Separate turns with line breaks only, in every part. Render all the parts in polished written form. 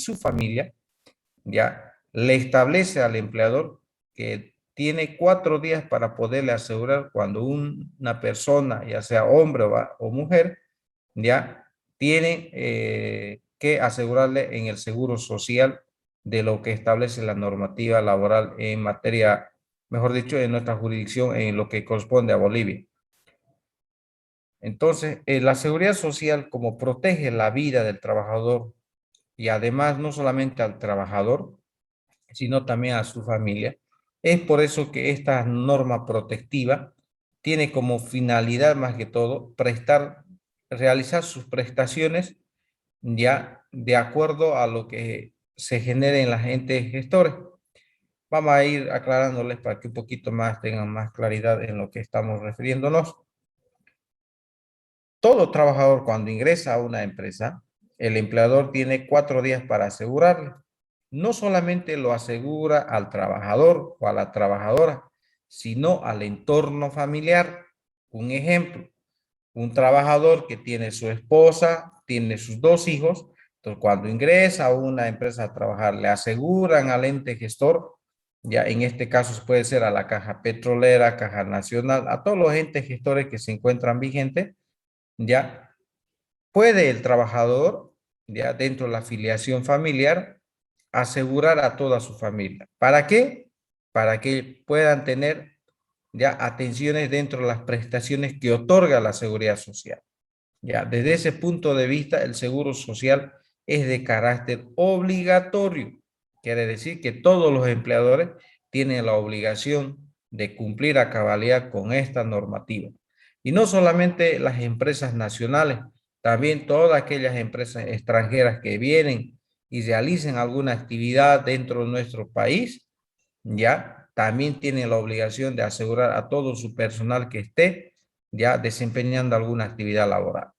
su familia, ya le establece al empleador que tiene 4 días para poderle asegurar cuando una persona, ya sea hombre o mujer, ya tiene que asegurarle en el seguro social de lo que establece la normativa laboral en materia, mejor dicho, en nuestra jurisdicción, en lo que corresponde a Bolivia. Entonces, la seguridad social, como protege la vida del trabajador y además no solamente al trabajador, sino también a su familia, es por eso que esta norma protectiva tiene como finalidad más que todo realizar sus prestaciones ya de acuerdo a lo que se genere en las entes gestores. Vamos a ir aclarándoles para que un poquito más tengan más claridad en lo que estamos refiriéndonos. Todo trabajador cuando ingresa a una empresa, el empleador tiene 4 días para asegurarle. No solamente lo asegura al trabajador o a la trabajadora, sino al entorno familiar. Un ejemplo, un trabajador que tiene su esposa, tiene sus 2 hijos, entonces cuando ingresa a una empresa a trabajar, le aseguran al ente gestor, ya en este caso puede ser a la Caja Petrolera, Caja Nacional, a todos los entes gestores que se encuentran vigentes, ya puede el trabajador, ya dentro de la afiliación familiar, asegurar a toda su familia. ¿Para qué? Para que puedan tener ya atenciones dentro de las prestaciones que otorga la seguridad social. Ya, desde ese punto de vista, el seguro social es de carácter obligatorio. Quiere decir que todos los empleadores tienen la obligación de cumplir a cabalidad con esta normativa. Y no solamente las empresas nacionales, también todas aquellas empresas extranjeras que vienen y realicen alguna actividad dentro de nuestro país, ya también tienen la obligación de asegurar a todo su personal que esté ya desempeñando alguna actividad laboral.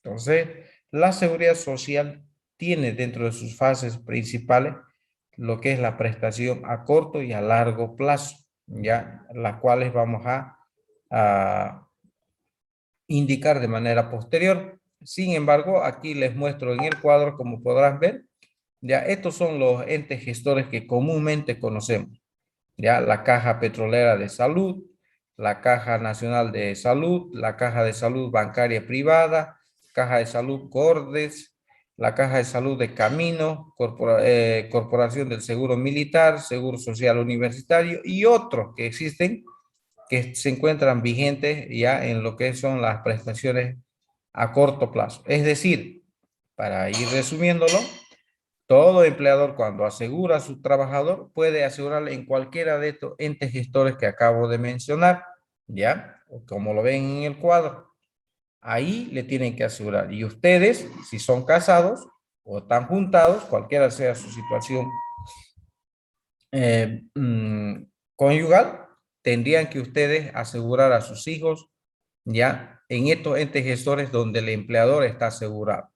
Entonces, la seguridad social tiene dentro de sus fases principales lo que es la prestación a corto y a largo plazo, ya las cuales vamos a indicar de manera posterior. Sin embargo, aquí les muestro en el cuadro, como podrán ver, ya estos son los entes gestores que comúnmente conocemos. Ya la Caja Petrolera de Salud, la Caja Nacional de Salud, la Caja de Salud Bancaria Privada, Caja de Salud Cordes, la Caja de Salud de Camino, Corporación del Seguro Militar, Seguro Social Universitario y otros que existen que se encuentran vigentes ya en lo que son las prestaciones a corto plazo. Es decir, para ir resumiéndolo, todo empleador cuando asegura a su trabajador puede asegurarle en cualquiera de estos entes gestores que acabo de mencionar, ¿ya? Como lo ven en el cuadro. Ahí le tienen que asegurar. Y ustedes, si son casados o están juntados, cualquiera sea su situación eh, mm, conyugal, tendrían que ustedes asegurar a sus hijos, ¿ya? En estos entes gestores donde el empleador está asegurado.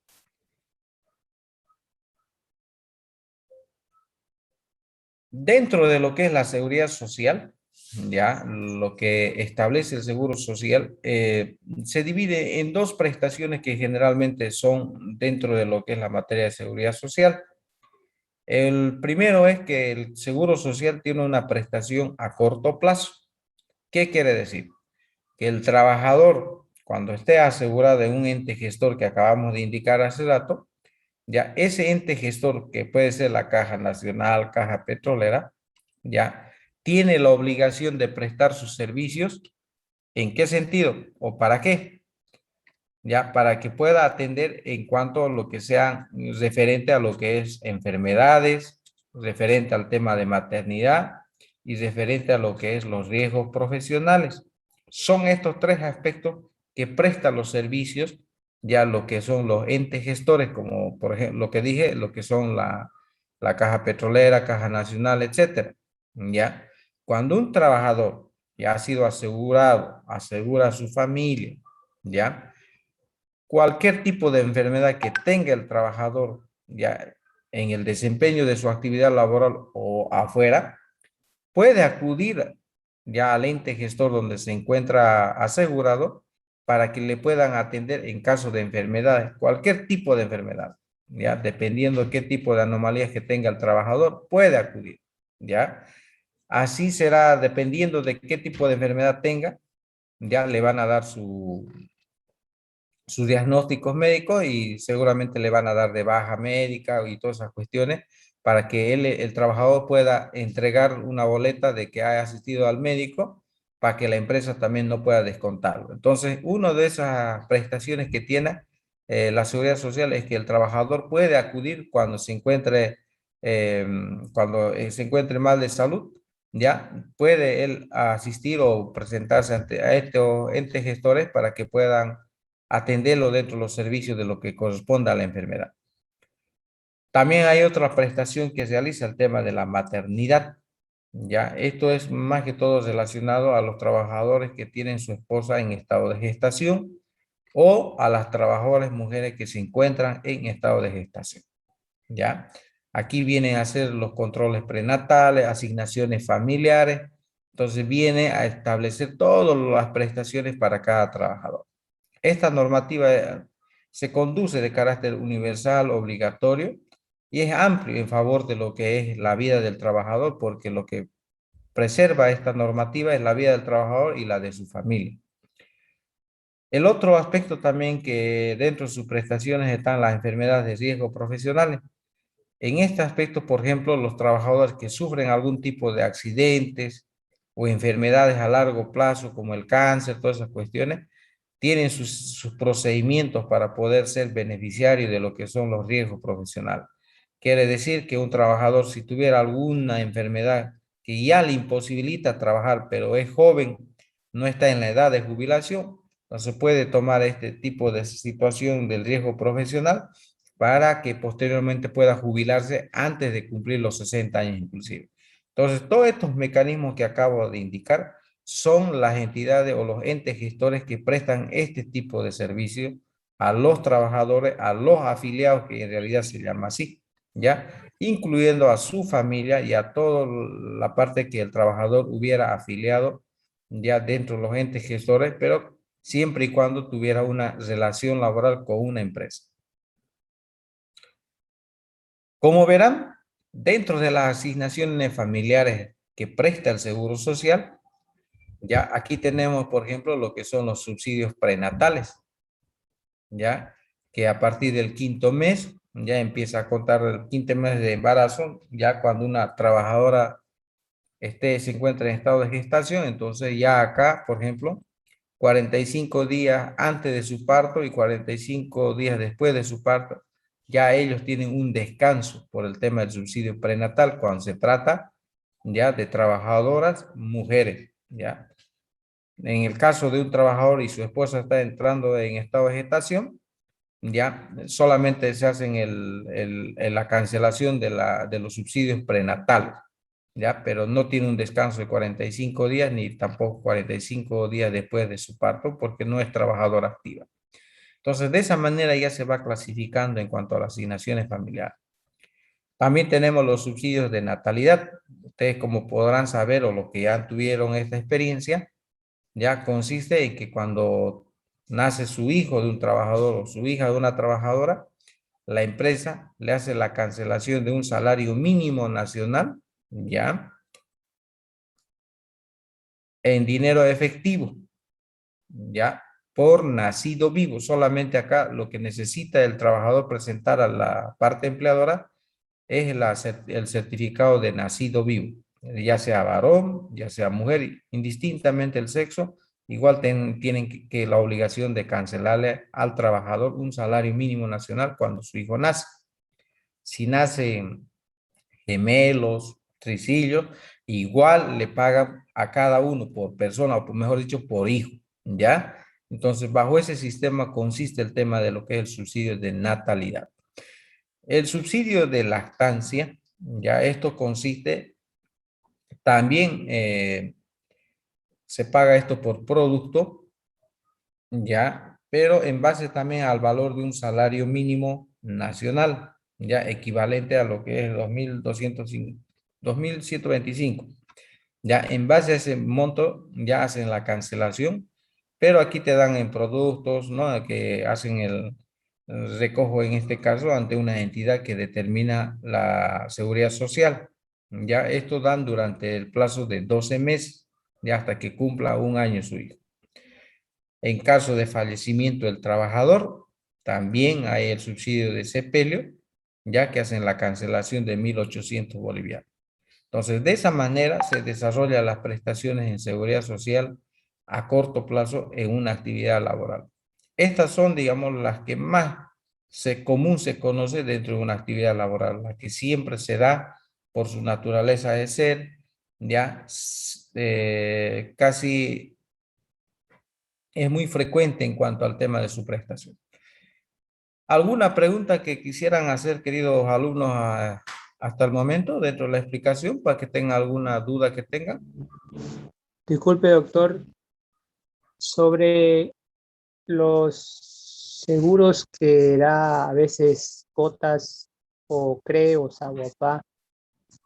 Dentro de lo que es la seguridad social, ya lo que establece el seguro social se divide en dos prestaciones que generalmente son dentro de lo que es la materia de seguridad social. El primero es que el seguro social tiene una prestación a corto plazo. ¿Qué quiere decir? Que el trabajador, cuando esté asegurado en un ente gestor que acabamos de indicar hace rato, ya ese ente gestor que puede ser la Caja Nacional, Caja Petrolera, ya tiene la obligación de prestar sus servicios. ¿En qué sentido? ¿O para qué? Ya para que pueda atender en cuanto a lo que sea referente a lo que es enfermedades, referente al tema de maternidad y referente a lo que es los riesgos profesionales. Son estos tres aspectos que prestan los servicios, ya lo que son los entes gestores, como por ejemplo lo que dije, lo que son la Caja Petrolera, Caja Nacional, etcétera. Ya, cuando un trabajador ya ha sido asegurado, asegura a su familia, ya, cualquier tipo de enfermedad que tenga el trabajador ya en el desempeño de su actividad laboral o afuera, puede acudir ya al ente gestor donde se encuentra asegurado para que le puedan atender en caso de enfermedades, cualquier tipo de enfermedad, ¿ya? Dependiendo qué tipo de anomalías que tenga el trabajador, puede acudir, ¿ya? Así será dependiendo de qué tipo de enfermedad tenga, ya le van a dar sus diagnósticos médicos y seguramente le van a dar de baja médica y todas esas cuestiones para que el trabajador pueda entregar una boleta de que haya asistido al médico para que la empresa también no pueda descontarlo. Entonces, una de esas prestaciones que tiene la Seguridad Social es que el trabajador puede acudir eh, cuando se encuentre mal de salud, ya puede él asistir o presentarse ante a estos entes gestores para que puedan atenderlo dentro de los servicios de lo que corresponda a la enfermedad. También hay otra prestación que realiza el tema de la maternidad. Ya, esto es más que todo relacionado a los trabajadores que tienen su esposa en estado de gestación o a las trabajadoras mujeres que se encuentran en estado de gestación. Ya, aquí vienen a hacer los controles prenatales, asignaciones familiares. Entonces viene a establecer todas las prestaciones para cada trabajador. Esta normativa se conduce de carácter universal, obligatorio, y es amplio en favor de lo que es la vida del trabajador, porque lo que preserva esta normativa es la vida del trabajador y la de su familia. El otro aspecto también que dentro de sus prestaciones están las enfermedades de riesgo profesionales. En este aspecto, por ejemplo, los trabajadores que sufren algún tipo de accidentes o enfermedades a largo plazo, como el cáncer, todas esas cuestiones, tienen sus procedimientos para poder ser beneficiarios de lo que son los riesgos profesionales. Quiere decir que un trabajador, si tuviera alguna enfermedad que ya le imposibilita trabajar, pero es joven, no está en la edad de jubilación, entonces puede tomar este tipo de situación del riesgo profesional para que posteriormente pueda jubilarse antes de cumplir los 60 años inclusive. Entonces, todos estos mecanismos que acabo de indicar son las entidades o los entes gestores que prestan este tipo de servicios a los trabajadores, a los afiliados, que en realidad se llama así, ¿ya? Incluyendo a su familia y a toda la parte que el trabajador hubiera afiliado ya dentro de los entes gestores, pero siempre y cuando tuviera una relación laboral con una empresa. Como verán, dentro de las asignaciones familiares que presta el Seguro Social, ya aquí tenemos, por ejemplo, lo que son los subsidios prenatales, ya que a partir del quinto mes, ya empieza a contar el quinto mes de embarazo, ya cuando una trabajadora se encuentra en estado de gestación, entonces ya acá, por ejemplo, 45 días antes de su parto y 45 días después de su parto, ya ellos tienen un descanso por el tema del subsidio prenatal cuando se trata ya de trabajadoras mujeres, ya. En el caso de un trabajador y su esposa está entrando en estado de gestación, ya solamente se hacen la cancelación de los subsidios prenatales, ya, pero no tiene un descanso de 45 días ni tampoco 45 días después de su parto porque no es trabajadora activa. Entonces, de esa manera ya se va clasificando en cuanto a las asignaciones familiares. También tenemos los subsidios de natalidad. Ustedes como podrán saber o los que ya tuvieron esta experiencia, ya consiste en que cuando nace su hijo de un trabajador o su hija de una trabajadora, la empresa le hace la cancelación de un salario mínimo nacional, ya, en dinero efectivo, ya, por nacido vivo. Solamente acá lo que necesita el trabajador presentar a la parte empleadora es el certificado de nacido vivo, ya sea varón, ya sea mujer, indistintamente el sexo, igual tienen que la obligación de cancelarle al trabajador un salario mínimo nacional cuando su hijo nace. Si nacen gemelos, tricillos, igual le pagan a cada uno por persona, o mejor dicho, por hijo, ¿ya? Entonces, bajo ese sistema consiste el tema de lo que es el subsidio de natalidad. El subsidio de lactancia, ya esto consiste también, se paga esto por producto, ya, pero en base también al valor de un salario mínimo nacional, ya equivalente a lo que es 2.125. Ya en base a ese monto ya hacen la cancelación, pero aquí te dan en productos, ¿no? Que hacen recojo en este caso ante una entidad que determina la seguridad social. Ya esto dan durante el plazo de 12 meses, ya hasta que cumpla un año su hijo. En caso de fallecimiento del trabajador, también hay el subsidio de sepelio, ya que hacen la cancelación de 1.800 bolivianos. Entonces, de esa manera se desarrollan las prestaciones en seguridad social a corto plazo en una actividad laboral. Estas son, digamos, las que más común se conoce dentro de una actividad laboral, la que siempre se da por su naturaleza de ser, ya casi es muy frecuente en cuanto al tema de su prestación. ¿Alguna pregunta que quisieran hacer, queridos alumnos, hasta el momento dentro de la explicación para que tengan alguna duda que tengan?
Disculpe, doctor, sobre los seguros que da a veces Cotas o CRE o Saguapá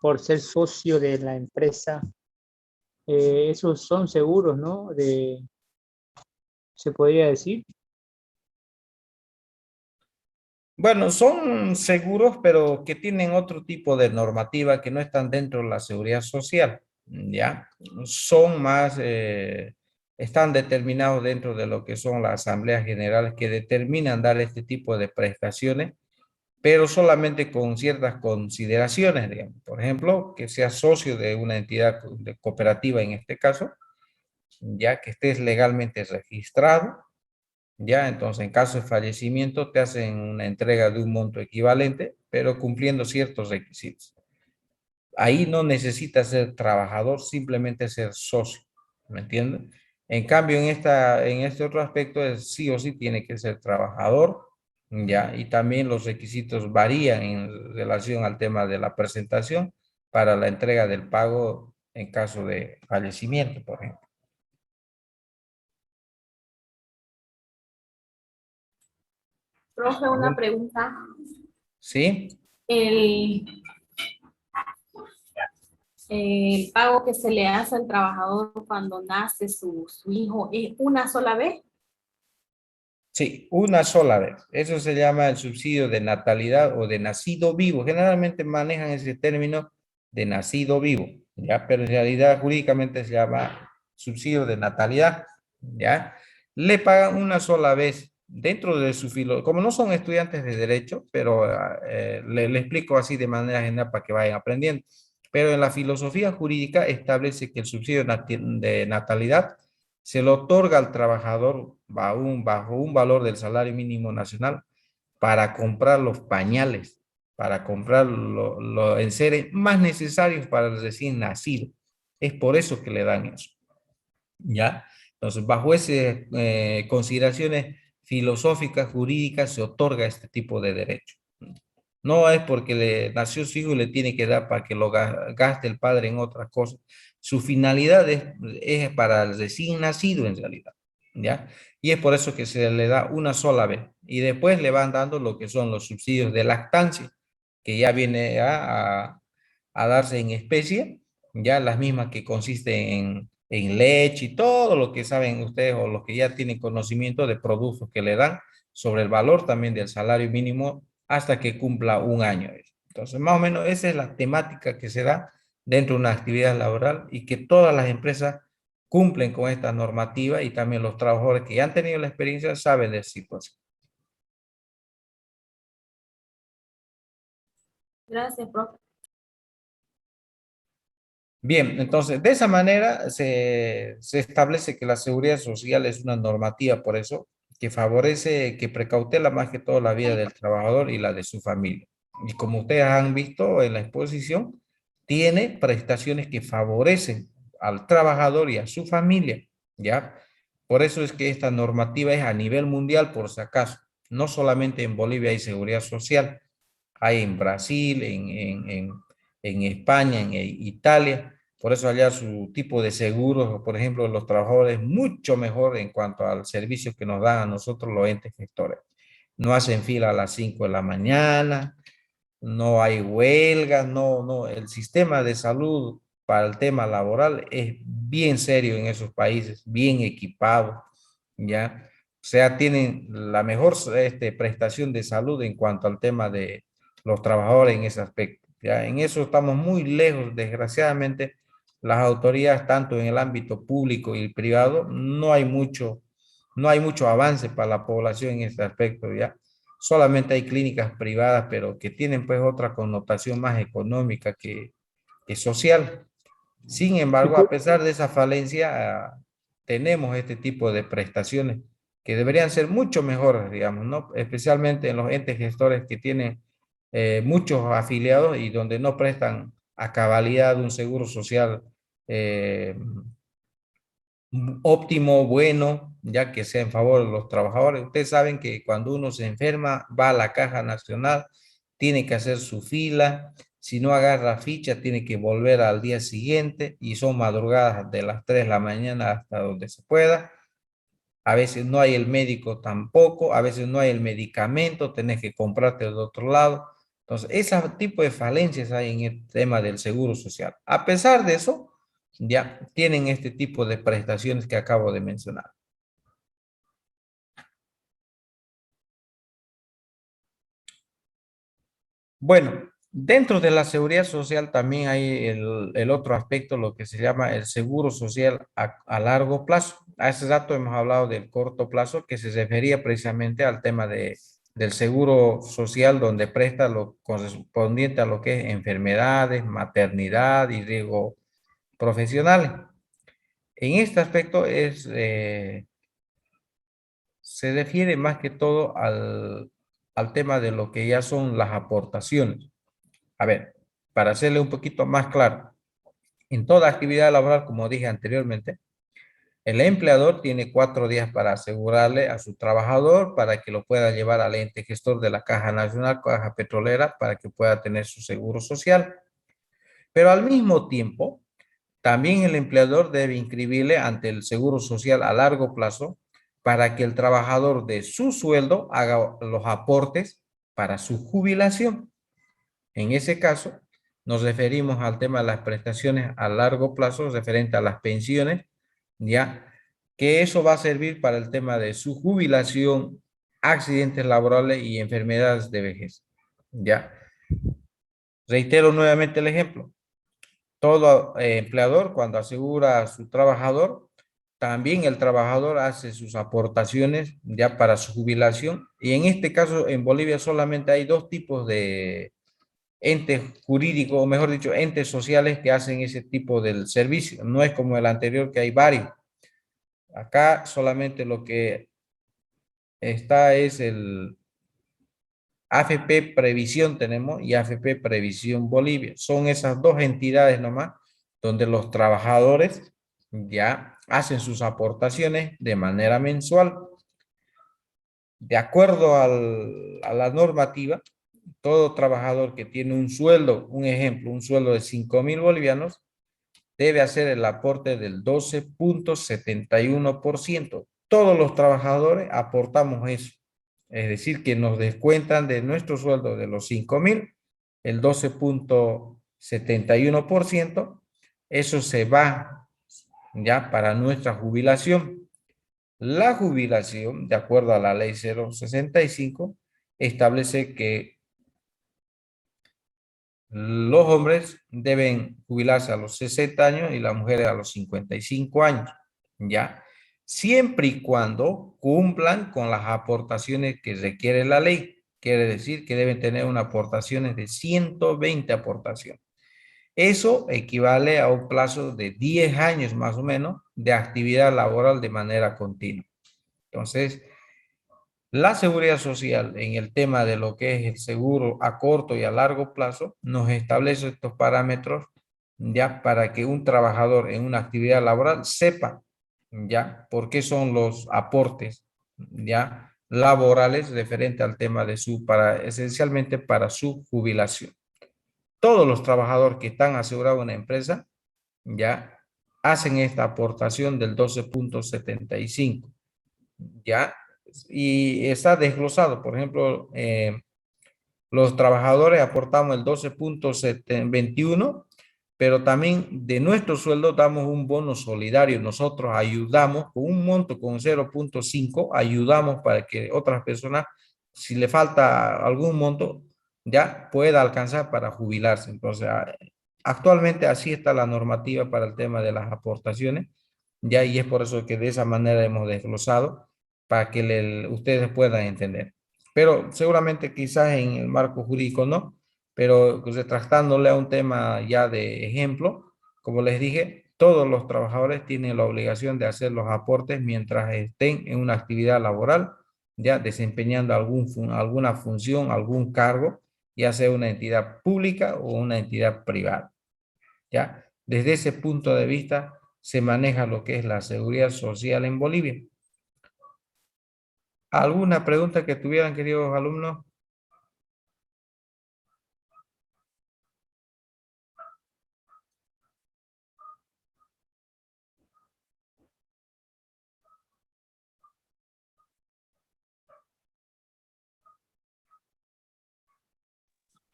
por ser socio de la empresa, esos son seguros, ¿no? Se podría decir.
Bueno, son seguros, pero que tienen otro tipo de normativa que no están dentro de la seguridad social, ¿ya? Son más, están determinados dentro de lo que son las asambleas generales que determinan dar este tipo de prestaciones, pero solamente con ciertas consideraciones, digamos. Por ejemplo, que seas socio de una entidad de cooperativa en este caso, ya que estés legalmente registrado, ya, entonces en caso de fallecimiento te hacen una entrega de un monto equivalente, pero cumpliendo ciertos requisitos. Ahí no necesitas ser trabajador, simplemente ser socio, ¿me entiendes? En cambio, en este otro aspecto es sí o sí tiene que ser trabajador, ya, y también los requisitos varían en relación al tema de la presentación para la entrega del pago en caso de fallecimiento, por ejemplo.
Profe, una pregunta.
¿Sí?
El, el pago que se le hace al trabajador cuando nace su hijo es una sola vez.
Sí, una sola vez. Eso se llama el subsidio de natalidad o de nacido vivo. Generalmente manejan ese término de nacido vivo, ¿ya? Pero en realidad jurídicamente se llama subsidio de natalidad, ¿ya? Le pagan una sola vez dentro de su filo. Como no son estudiantes de derecho, pero le explico así de manera general para que vayan aprendiendo. Pero en la filosofía jurídica establece que el subsidio de natalidad se le otorga al trabajador bajo un valor del salario mínimo nacional para comprar los pañales, para comprar los enseres más necesarios para el recién nacido. Es por eso que le dan eso, ¿ya? Entonces, bajo esas consideraciones filosóficas, jurídicas, se otorga este tipo de derecho. No es porque le nació su hijo y le tiene que dar para que lo gaste el padre en otras cosas. Su finalidad es para el recién nacido en realidad, ¿ya? Y es por eso que se le da una sola vez. Y después le van dando lo que son los subsidios de lactancia, que ya viene a darse en especie, ya las mismas que consisten en leche y todo lo que saben ustedes o los que ya tienen conocimiento de productos que le dan sobre el valor también del salario mínimo hasta que cumpla un año. Entonces, más o menos esa es la temática que se da dentro de una actividad laboral y que todas las empresas cumplen con esta normativa y también los trabajadores que ya han tenido la experiencia saben de esa situación.
Gracias, profe.
Bien, entonces de esa manera se establece que la seguridad social es una normativa, por eso, que favorece, que precautela más que todo la vida del trabajador y la de su familia. Y como ustedes han visto en la exposición, tiene prestaciones que favorecen al trabajador y a su familia, ¿ya? Por eso es que esta normativa es a nivel mundial, por si acaso. No solamente en Bolivia hay seguridad social, hay en Brasil, en España, en Italia. Por eso allá su tipo de seguros, por ejemplo, los trabajadores, mucho mejor en cuanto al servicio que nos dan a nosotros los entes gestores. No hacen fila a las 5 de la mañana, no hay huelgas, no, el sistema de salud para el tema laboral es bien serio en esos países, bien equipado, ¿ya? sea, tienen la mejor prestación de salud en cuanto al tema de los trabajadores en ese aspecto. Ya en eso estamos muy lejos, desgraciadamente, las autoridades, tanto en el ámbito público y privado, no hay mucho avance para la población en ese aspecto, ya. Solamente hay clínicas privadas, pero que tienen pues otra connotación más económica que social. Sin
Y
embargo, a
cu-
pesar de esa falencia, tenemos este tipo de prestaciones que deberían ser mucho mejores, digamos, ¿no? Especialmente en los entes gestores que tienen muchos afiliados y donde no prestan a cabalidad un seguro social eh, óptimo, bueno, ya que sea en favor de los trabajadores. Ustedes saben que cuando uno se enferma, va a la Caja Nacional, tiene que hacer su fila, si no agarra ficha, tiene que volver al día siguiente y son madrugadas de las 3 de la mañana hasta donde se pueda. A veces no hay el médico tampoco, a veces no hay el medicamento, tenés que comprarte de otro lado. Entonces, ese tipo de falencias hay en el tema del seguro social. A pesar de eso, ya tienen este tipo de prestaciones que acabo de mencionar. Bueno, dentro de la seguridad social también hay el otro aspecto, lo que se llama el seguro social a largo plazo. Hace rato hemos hablado del corto plazo, que se refería precisamente al tema del seguro social, donde presta lo correspondiente a lo que es enfermedades, maternidad y riesgo profesional. En este aspecto se refiere más que todo al tema de lo que ya son las aportaciones. A ver, para hacerle un poquito más claro, en toda actividad laboral, como dije anteriormente, el empleador tiene 4 días para asegurarle a su trabajador para que lo pueda llevar al ente gestor de la Caja Nacional, Caja Petrolera, para que pueda tener su seguro social. Pero al mismo tiempo, también el empleador debe inscribirle ante el seguro social a largo plazo para que el trabajador de su sueldo haga los aportes para su jubilación. En ese caso, nos referimos al tema de las prestaciones a largo plazo referente a las pensiones, ya que eso va a servir para el tema de su jubilación, accidentes laborales y enfermedades de vejez. Ya, reitero nuevamente el ejemplo. Todo empleador, cuando asegura a su trabajador, también el trabajador hace sus aportaciones ya para su jubilación. Y en este caso, en Bolivia solamente hay dos tipos de entes jurídicos, o mejor dicho, entes sociales que hacen ese tipo del servicio. No es como el anterior que hay varios. Acá solamente lo que está es el AFP Previsión tenemos y AFP Previsión Bolivia. Son esas dos entidades nomás donde los trabajadores ya hacen sus aportaciones de manera mensual. De acuerdo a la normativa, todo trabajador que tiene un sueldo, un ejemplo, un sueldo de 5.000 bolivianos, debe hacer el aporte del 12.71%. Todos los trabajadores aportamos eso. Es decir, que nos descuentan de nuestro sueldo de los 5.000, el 12.71%. Eso se va ya para nuestra jubilación. La jubilación, de acuerdo a la ley 065, establece que los hombres deben jubilarse a los 60 años y las mujeres a los 55 años, ¿ya? Siempre y cuando cumplan con las aportaciones que requiere la ley. Quiere decir que deben tener unas aportaciones de 120 aportaciones. Eso equivale a un plazo de 10 años más o menos de actividad laboral de manera continua. Entonces, la seguridad social en el tema de lo que es el seguro a corto y a largo plazo nos establece estos parámetros ya para que un trabajador en una actividad laboral sepa ya por qué son los aportes ya laborales referente al tema de esencialmente para su jubilación. Todos los trabajadores que están asegurados en una empresa ya hacen esta aportación del 12.75 ya, y está desglosado. Por ejemplo, los trabajadores aportamos el 12.21 pero también de nuestro sueldo damos un bono solidario. Nosotros ayudamos con un monto, con 0.5, ayudamos para que otras personas, si le falta algún monto, ya pueda alcanzar para jubilarse. Entonces, actualmente así está la normativa para el tema de las aportaciones, ya, y es por eso que de esa manera hemos desglosado para que ustedes puedan entender. Pero seguramente quizás en el marco jurídico no, pero pues, tratándole a un tema ya de ejemplo, como les dije, todos los trabajadores tienen la obligación de hacer los aportes mientras estén en una actividad laboral, ya desempeñando alguna función, algún cargo, ya sea una entidad pública o una entidad privada. ¿Ya? Desde ese punto de vista se maneja lo que es la seguridad social en Bolivia. ¿Alguna pregunta que tuvieran, queridos alumnos?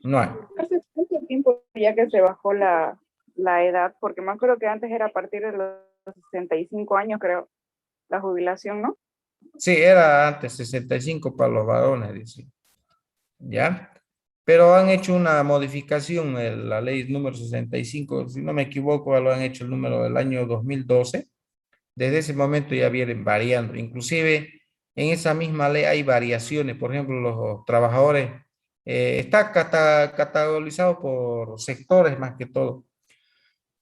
No hay.
¿Hace cuánto tiempo ya que se bajó la edad? Porque me acuerdo que antes era a partir de los 65 años, creo, la jubilación, ¿no?
Sí, era antes 65 para los varones, dice. ¿Ya? Pero han hecho una modificación, la ley número 65, si no me equivoco, lo han hecho el número del año 2012. Desde ese momento ya vienen variando. Inclusive en esa misma ley hay variaciones. Por ejemplo, los trabajadores, está categorizado por sectores más que todo.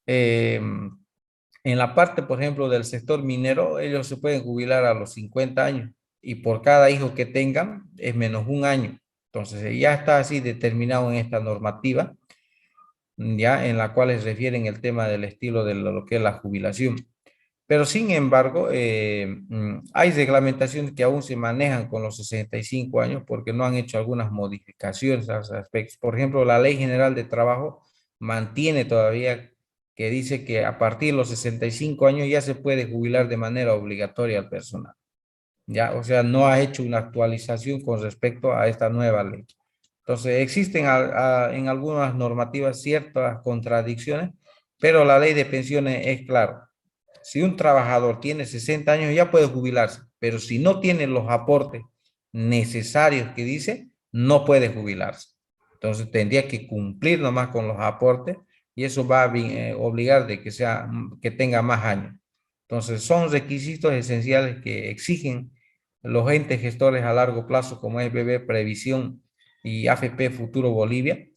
En la parte, por ejemplo, del sector minero, ellos se pueden jubilar a los 50 años y por cada hijo que tengan es menos un año. Entonces, ya está así determinado en esta normativa, ya en la cual se refieren el tema del estilo de lo que es la jubilación. Pero sin embargo, hay reglamentaciones que aún se manejan con los 65 años porque no han hecho algunas modificaciones a esos aspectos. Por ejemplo, la Ley General de Trabajo mantiene todavía que dice que a partir de los 65 años ya se puede jubilar de manera obligatoria al personal. ¿Ya? O sea, no ha hecho una actualización con respecto a esta nueva ley. Entonces, existen en algunas normativas ciertas contradicciones, pero la ley de pensiones es clara. Si un trabajador tiene 60 años ya puede jubilarse, pero si no tiene los aportes necesarios que dice, no puede jubilarse. Entonces tendría que cumplir nomás con los aportes y eso va a obligar de que tenga más años. Entonces son requisitos esenciales que exigen los entes gestores a largo plazo como es BB Previsión y AFP Futuro Bolivia,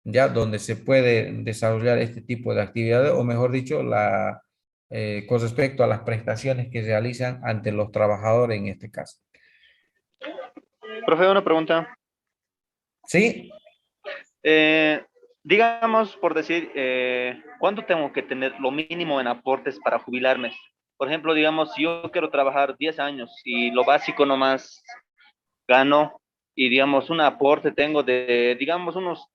ya donde se puede desarrollar este tipo de actividades, o mejor dicho, con respecto a las prestaciones que realizan ante los trabajadores en este caso.
Profe, una pregunta.
¿Sí?
Digamos, por decir, ¿cuánto tengo que tener lo mínimo en aportes para jubilarme? Por ejemplo, digamos, si yo quiero trabajar 10 años y lo básico nomás gano y, digamos, un aporte tengo de, digamos, unos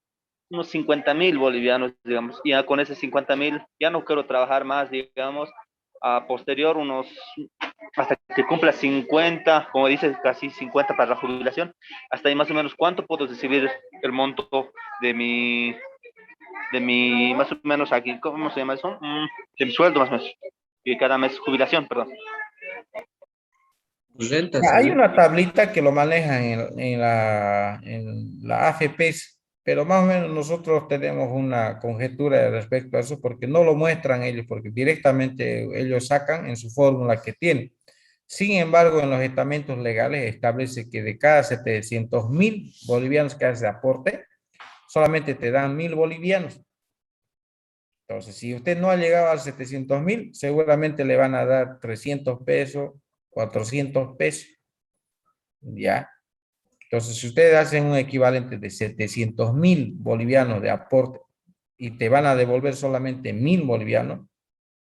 50.000 bolivianos, digamos, y ya con ese 50.000 ya no quiero trabajar más, digamos, a posterior hasta que cumpla 50, como dices, casi 50 para la jubilación, hasta ahí más o menos, ¿cuánto puedo recibir el monto de mi, más o menos aquí, ¿cómo se llama eso? De mi sueldo más o menos, y cada mes jubilación, perdón.
Renta
Hay
sería.
una tablita que lo maneja en la AFP, pero más o menos nosotros tenemos una conjetura respecto a eso porque no lo muestran ellos, porque directamente ellos sacan en su fórmula que tienen. Sin embargo, en los estamentos legales establece que de cada 700.000 bolivianos que hace aporte, solamente te dan 1.000 bolivianos. Entonces, si usted no ha llegado a 700.000, seguramente le van a dar 300 pesos, 400 pesos. ¿Ya? Entonces, si ustedes hacen un equivalente de 700.000 bolivianos de aporte y te van a devolver solamente 1.000 bolivianos,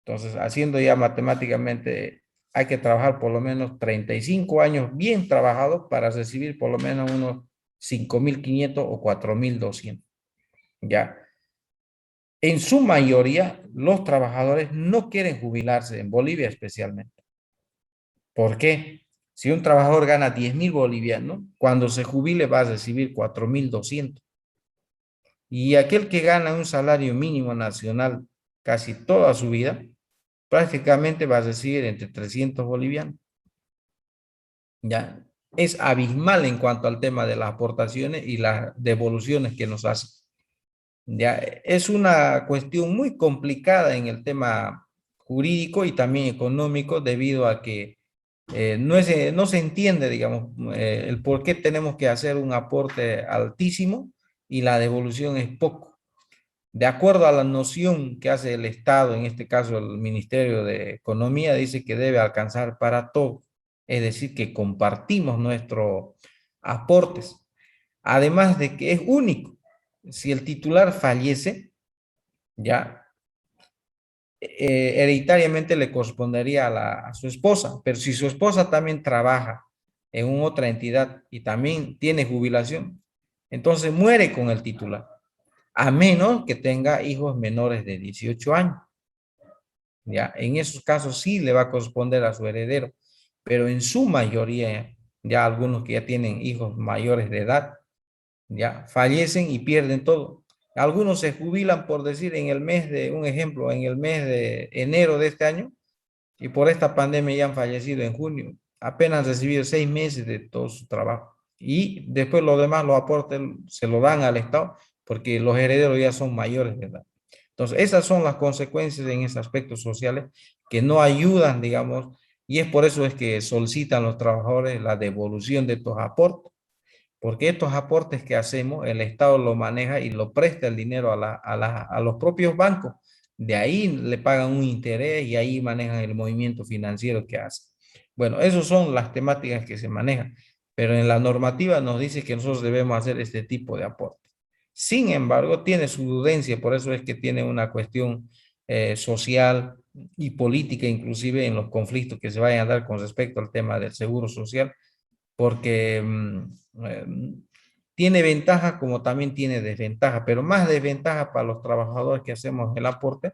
entonces, haciendo ya matemáticamente, hay que trabajar por lo menos 35 años bien trabajados para recibir por lo menos unos 5.500 o 4.200. ¿Ya? En su mayoría, los trabajadores no quieren jubilarse, en Bolivia especialmente. ¿Por qué? Si un trabajador gana 10.000 bolivianos, cuando se jubile va a recibir 4.200. Y aquel que gana un salario mínimo nacional casi toda su vida, prácticamente va a recibir entre 300 bolivianos. Ya es abismal en cuanto al tema de las aportaciones y las devoluciones que nos hacen. Ya es una cuestión muy complicada en el tema jurídico y también económico debido a que no se entiende, digamos, el por qué tenemos que hacer un aporte altísimo y la devolución es poco. De acuerdo a la noción que hace el Estado, en este caso el Ministerio de Economía, dice que debe alcanzar para todo, es decir, que compartimos nuestros aportes, además de que es único. Si el titular fallece, ya hereditariamente le correspondería a su esposa, pero si su esposa también trabaja en otra entidad y también tiene jubilación, entonces muere con el titular, a menos que tenga hijos menores de 18 años. Ya, en esos casos sí le va a corresponder a su heredero, pero en su mayoría, ya algunos que ya tienen hijos mayores de edad, ya fallecen y pierden todo. Algunos se jubilan, por decir, en el mes de, un ejemplo, en el mes de enero de este año, y por esta pandemia ya han fallecido en junio. Apenas recibido 6 meses de todo su trabajo. Y después lo demás, los aportes, se lo dan al Estado, porque los herederos ya son mayores de edad. Entonces, esas son las consecuencias en esos aspectos sociales que no ayudan, digamos, y es por eso es que solicitan los trabajadores la devolución de estos aportes, porque estos aportes que hacemos, el Estado lo maneja y lo presta el dinero a los propios bancos. De ahí le pagan un interés y ahí manejan el movimiento financiero que hace. Bueno, esas son las temáticas que se manejan, pero en la normativa nos dice que nosotros debemos hacer este tipo de aportes. Sin embargo, tiene su dudencia, por eso es que tiene una cuestión social y política, inclusive en los conflictos que se vayan a dar con respecto al tema del seguro social, porque tiene ventaja como también tiene desventaja, pero más desventaja para los trabajadores que hacemos el aporte,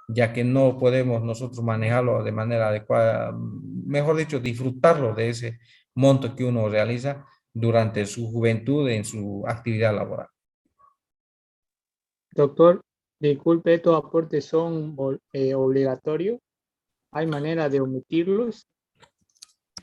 ya que no podemos nosotros manejarlo de manera adecuada, mejor dicho, disfrutarlo de ese monto que uno realiza durante su juventud en su actividad laboral.
Doctor, disculpe, ¿estos aportes son obligatorios? ¿Hay manera de omitirlos?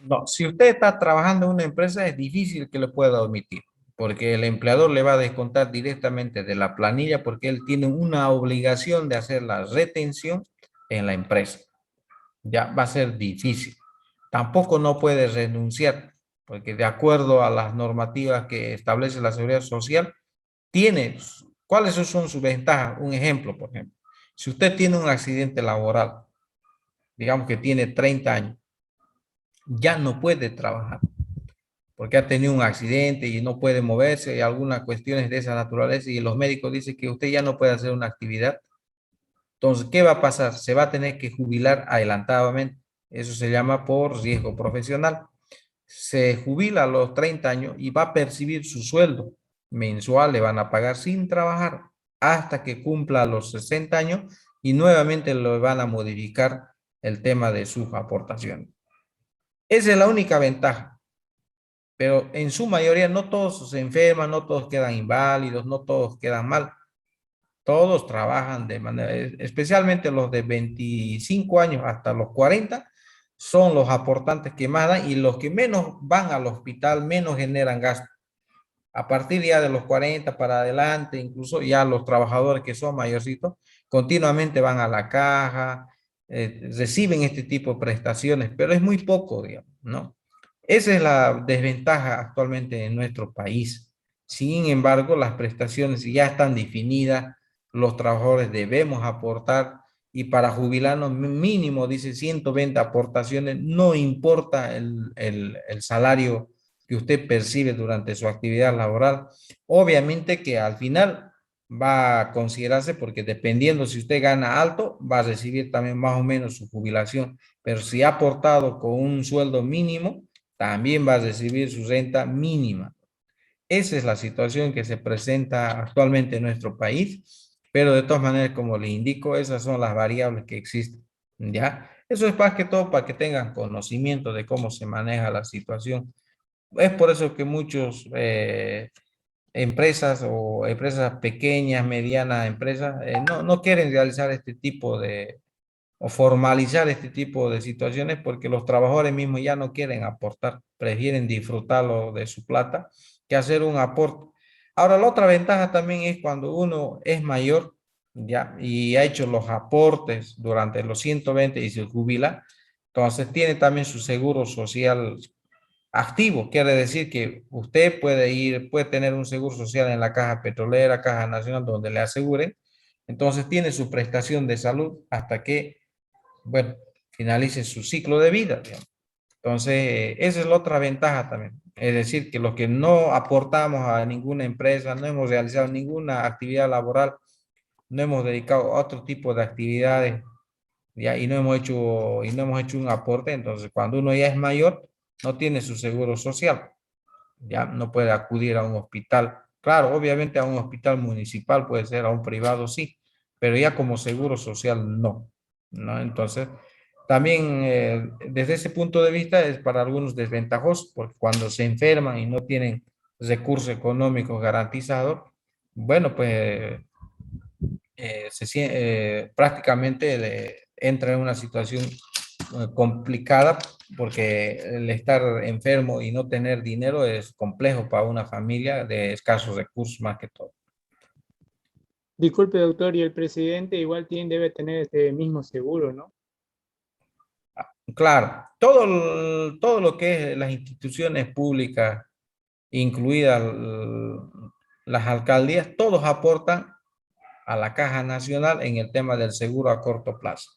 No, si usted está trabajando en una empresa es difícil que lo pueda omitir, porque el empleador le va a descontar directamente de la planilla porque él tiene una obligación de hacer la retención en la empresa. Ya va a ser difícil. Tampoco no puede renunciar, porque de acuerdo a las normativas que establece la Seguridad Social, tiene, ¿cuáles son sus ventajas? Un ejemplo, por ejemplo, si usted tiene un accidente laboral, digamos que tiene 30 años, ya no puede trabajar porque ha tenido un accidente y no puede moverse y algunas cuestiones de esa naturaleza y los médicos dicen que usted ya no puede hacer una actividad. Entonces, ¿qué va a pasar? Se va a tener que jubilar adelantadamente. Eso se llama por riesgo profesional. Se jubila a los 30 años y va a percibir su sueldo mensual, le van a pagar sin trabajar hasta que cumpla los 60 años y nuevamente le van a modificar el tema de sus aportaciones. Esa es la única ventaja, pero en su mayoría no todos se enferman, no todos quedan inválidos, no todos quedan mal. Todos trabajan de manera, especialmente los de 25 años hasta los 40, son los aportantes que más dan y los que menos van al hospital, menos generan gasto. A partir ya de los 40 para adelante, incluso ya los trabajadores que son mayorcitos, continuamente van a la caja, reciben este tipo de prestaciones, pero es muy poco, digamos, ¿no? Esa es la desventaja actualmente en nuestro país. Sin embargo, las prestaciones ya están definidas, los trabajadores debemos aportar y para jubilarnos mínimo, dice 120 aportaciones, no importa el salario que usted percibe durante su actividad laboral. Obviamente que al final va a considerarse porque dependiendo si usted gana alto, va a recibir también más o menos su jubilación, pero si ha aportado con un sueldo mínimo, también va a recibir su renta mínima. Esa es la situación que se presenta actualmente en nuestro país, pero de todas maneras, como le indico, esas son las variables que existen, ¿ya? Eso es más que todo para que tengan conocimiento de cómo se maneja la situación. Es por eso que muchos empresas o empresas pequeñas, medianas empresas, no quieren realizar este tipo de, o formalizar este tipo de situaciones porque los trabajadores mismos ya no quieren aportar, prefieren disfrutarlo de su plata que hacer un aporte. Ahora, la otra ventaja también es cuando uno es mayor, ya, y ha hecho los aportes durante los 120 y se jubila, entonces tiene también su seguro social activo. Quiere decir que usted puede ir, puede tener un seguro social en la Caja Petrolera, Caja Nacional, donde le aseguren. Entonces tiene su prestación de salud hasta que, bueno, finalice su ciclo de vida, digamos. Entonces, esa es la otra ventaja también. Es decir, que los que no aportamos a ninguna empresa, no hemos realizado ninguna actividad laboral, no hemos dedicado a otro tipo de actividades, ya, y no hemos hecho un aporte, entonces cuando uno ya es mayor, no tiene su seguro social, ya no puede acudir a un hospital. Claro, obviamente a un hospital municipal puede ser, a un privado sí, pero ya como seguro social no, ¿no? Entonces, también desde ese punto de vista es para algunos desventajoso, porque cuando se enferman y no tienen recursos económicos garantizados, bueno, pues prácticamente entra en una situación complicada porque el estar enfermo y no tener dinero es complejo para una familia de escasos recursos más que todo.
Disculpe, doctor, y el presidente igual debe tener este mismo seguro, ¿no?
Claro, todo lo que es las instituciones públicas, incluidas las alcaldías, todos aportan a la Caja Nacional en el tema del seguro a corto plazo.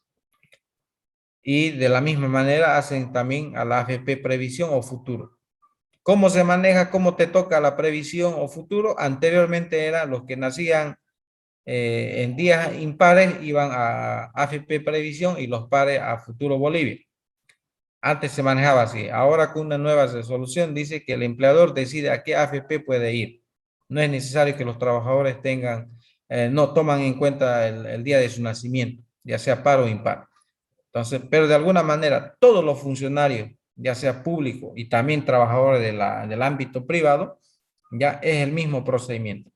Y de la misma manera hacen también a la AFP Previsión o Futuro. ¿Cómo se maneja, cómo te toca la previsión o futuro? Anteriormente eran los que nacían en días impares, iban a AFP Previsión y los pares a Futuro Bolivia. Antes se manejaba así. Ahora con una nueva resolución dice que el empleador decide a qué AFP puede ir. No es necesario que los trabajadores no toman en cuenta el día de su nacimiento, ya sea par o impar. Entonces, pero de alguna manera, todos los funcionarios, ya sea público y también trabajadores del ámbito privado, ya es el mismo procedimiento.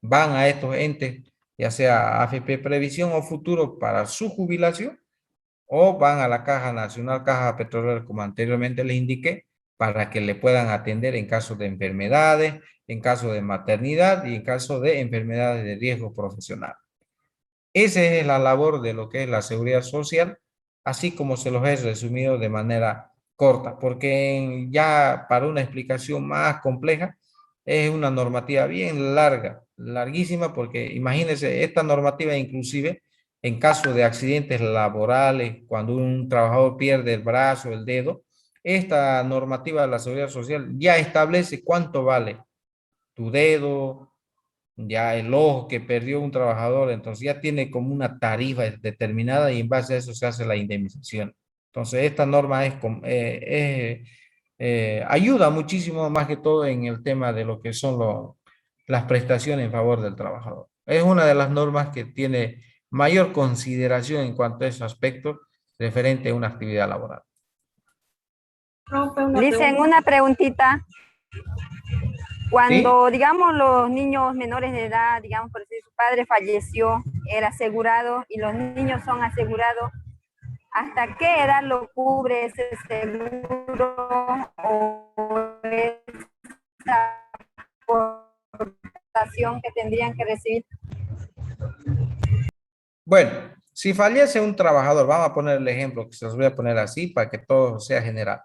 Van a estos entes, ya sea AFP Previsión o Futuro, para su jubilación, o van a la Caja Nacional, Caja Petrolera, como anteriormente les indiqué, para que le puedan atender en caso de enfermedades, en caso de maternidad y en caso de enfermedades de riesgo profesional. Esa es la labor de lo que es la seguridad social, así como se los he resumido de manera corta, porque ya para una explicación más compleja es una normativa bien larga, larguísima, porque imagínense, esta normativa inclusive en caso de accidentes laborales, cuando un trabajador pierde el brazo, el dedo, esta normativa de la seguridad social ya establece cuánto vale tu dedo, ya el ojo que perdió un trabajador, entonces ya tiene como una tarifa determinada y en base a eso se hace la indemnización. Entonces esta norma ayuda muchísimo más que todo en el tema de lo que son las prestaciones en favor del trabajador. Es una de las normas que tiene mayor consideración en cuanto a esos aspectos referente a una actividad laboral.
Dicen una preguntita.
¿Sí?
Cuando, digamos, los niños menores de edad, digamos, por decir, su padre falleció, era asegurado y los niños son asegurados, ¿hasta qué edad lo cubre ese seguro o esa aportación que tendrían que recibir?
Bueno, si fallece un trabajador, vamos a poner el ejemplo que se los voy a poner así para que todo sea general.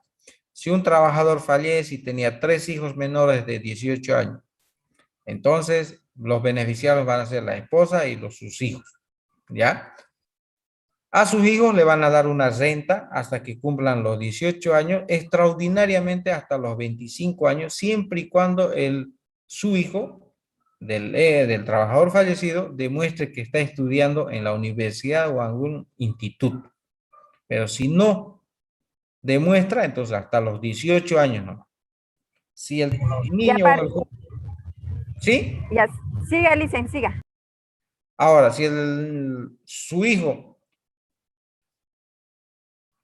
Si un trabajador fallece y tenía 3 hijos menores de 18 años, entonces los beneficiarios van a ser la esposa y sus hijos, ¿ya? A sus hijos le van a dar una renta hasta que cumplan los 18 años, extraordinariamente hasta los 25 años, siempre y cuando su hijo del trabajador fallecido demuestre que está estudiando en la universidad o algún instituto. Pero si no demuestra, entonces hasta los 18 años no. Si el
Ya,
niño o el joven, ¿sí?
ya, siga, Licen, siga.
Ahora, si su hijo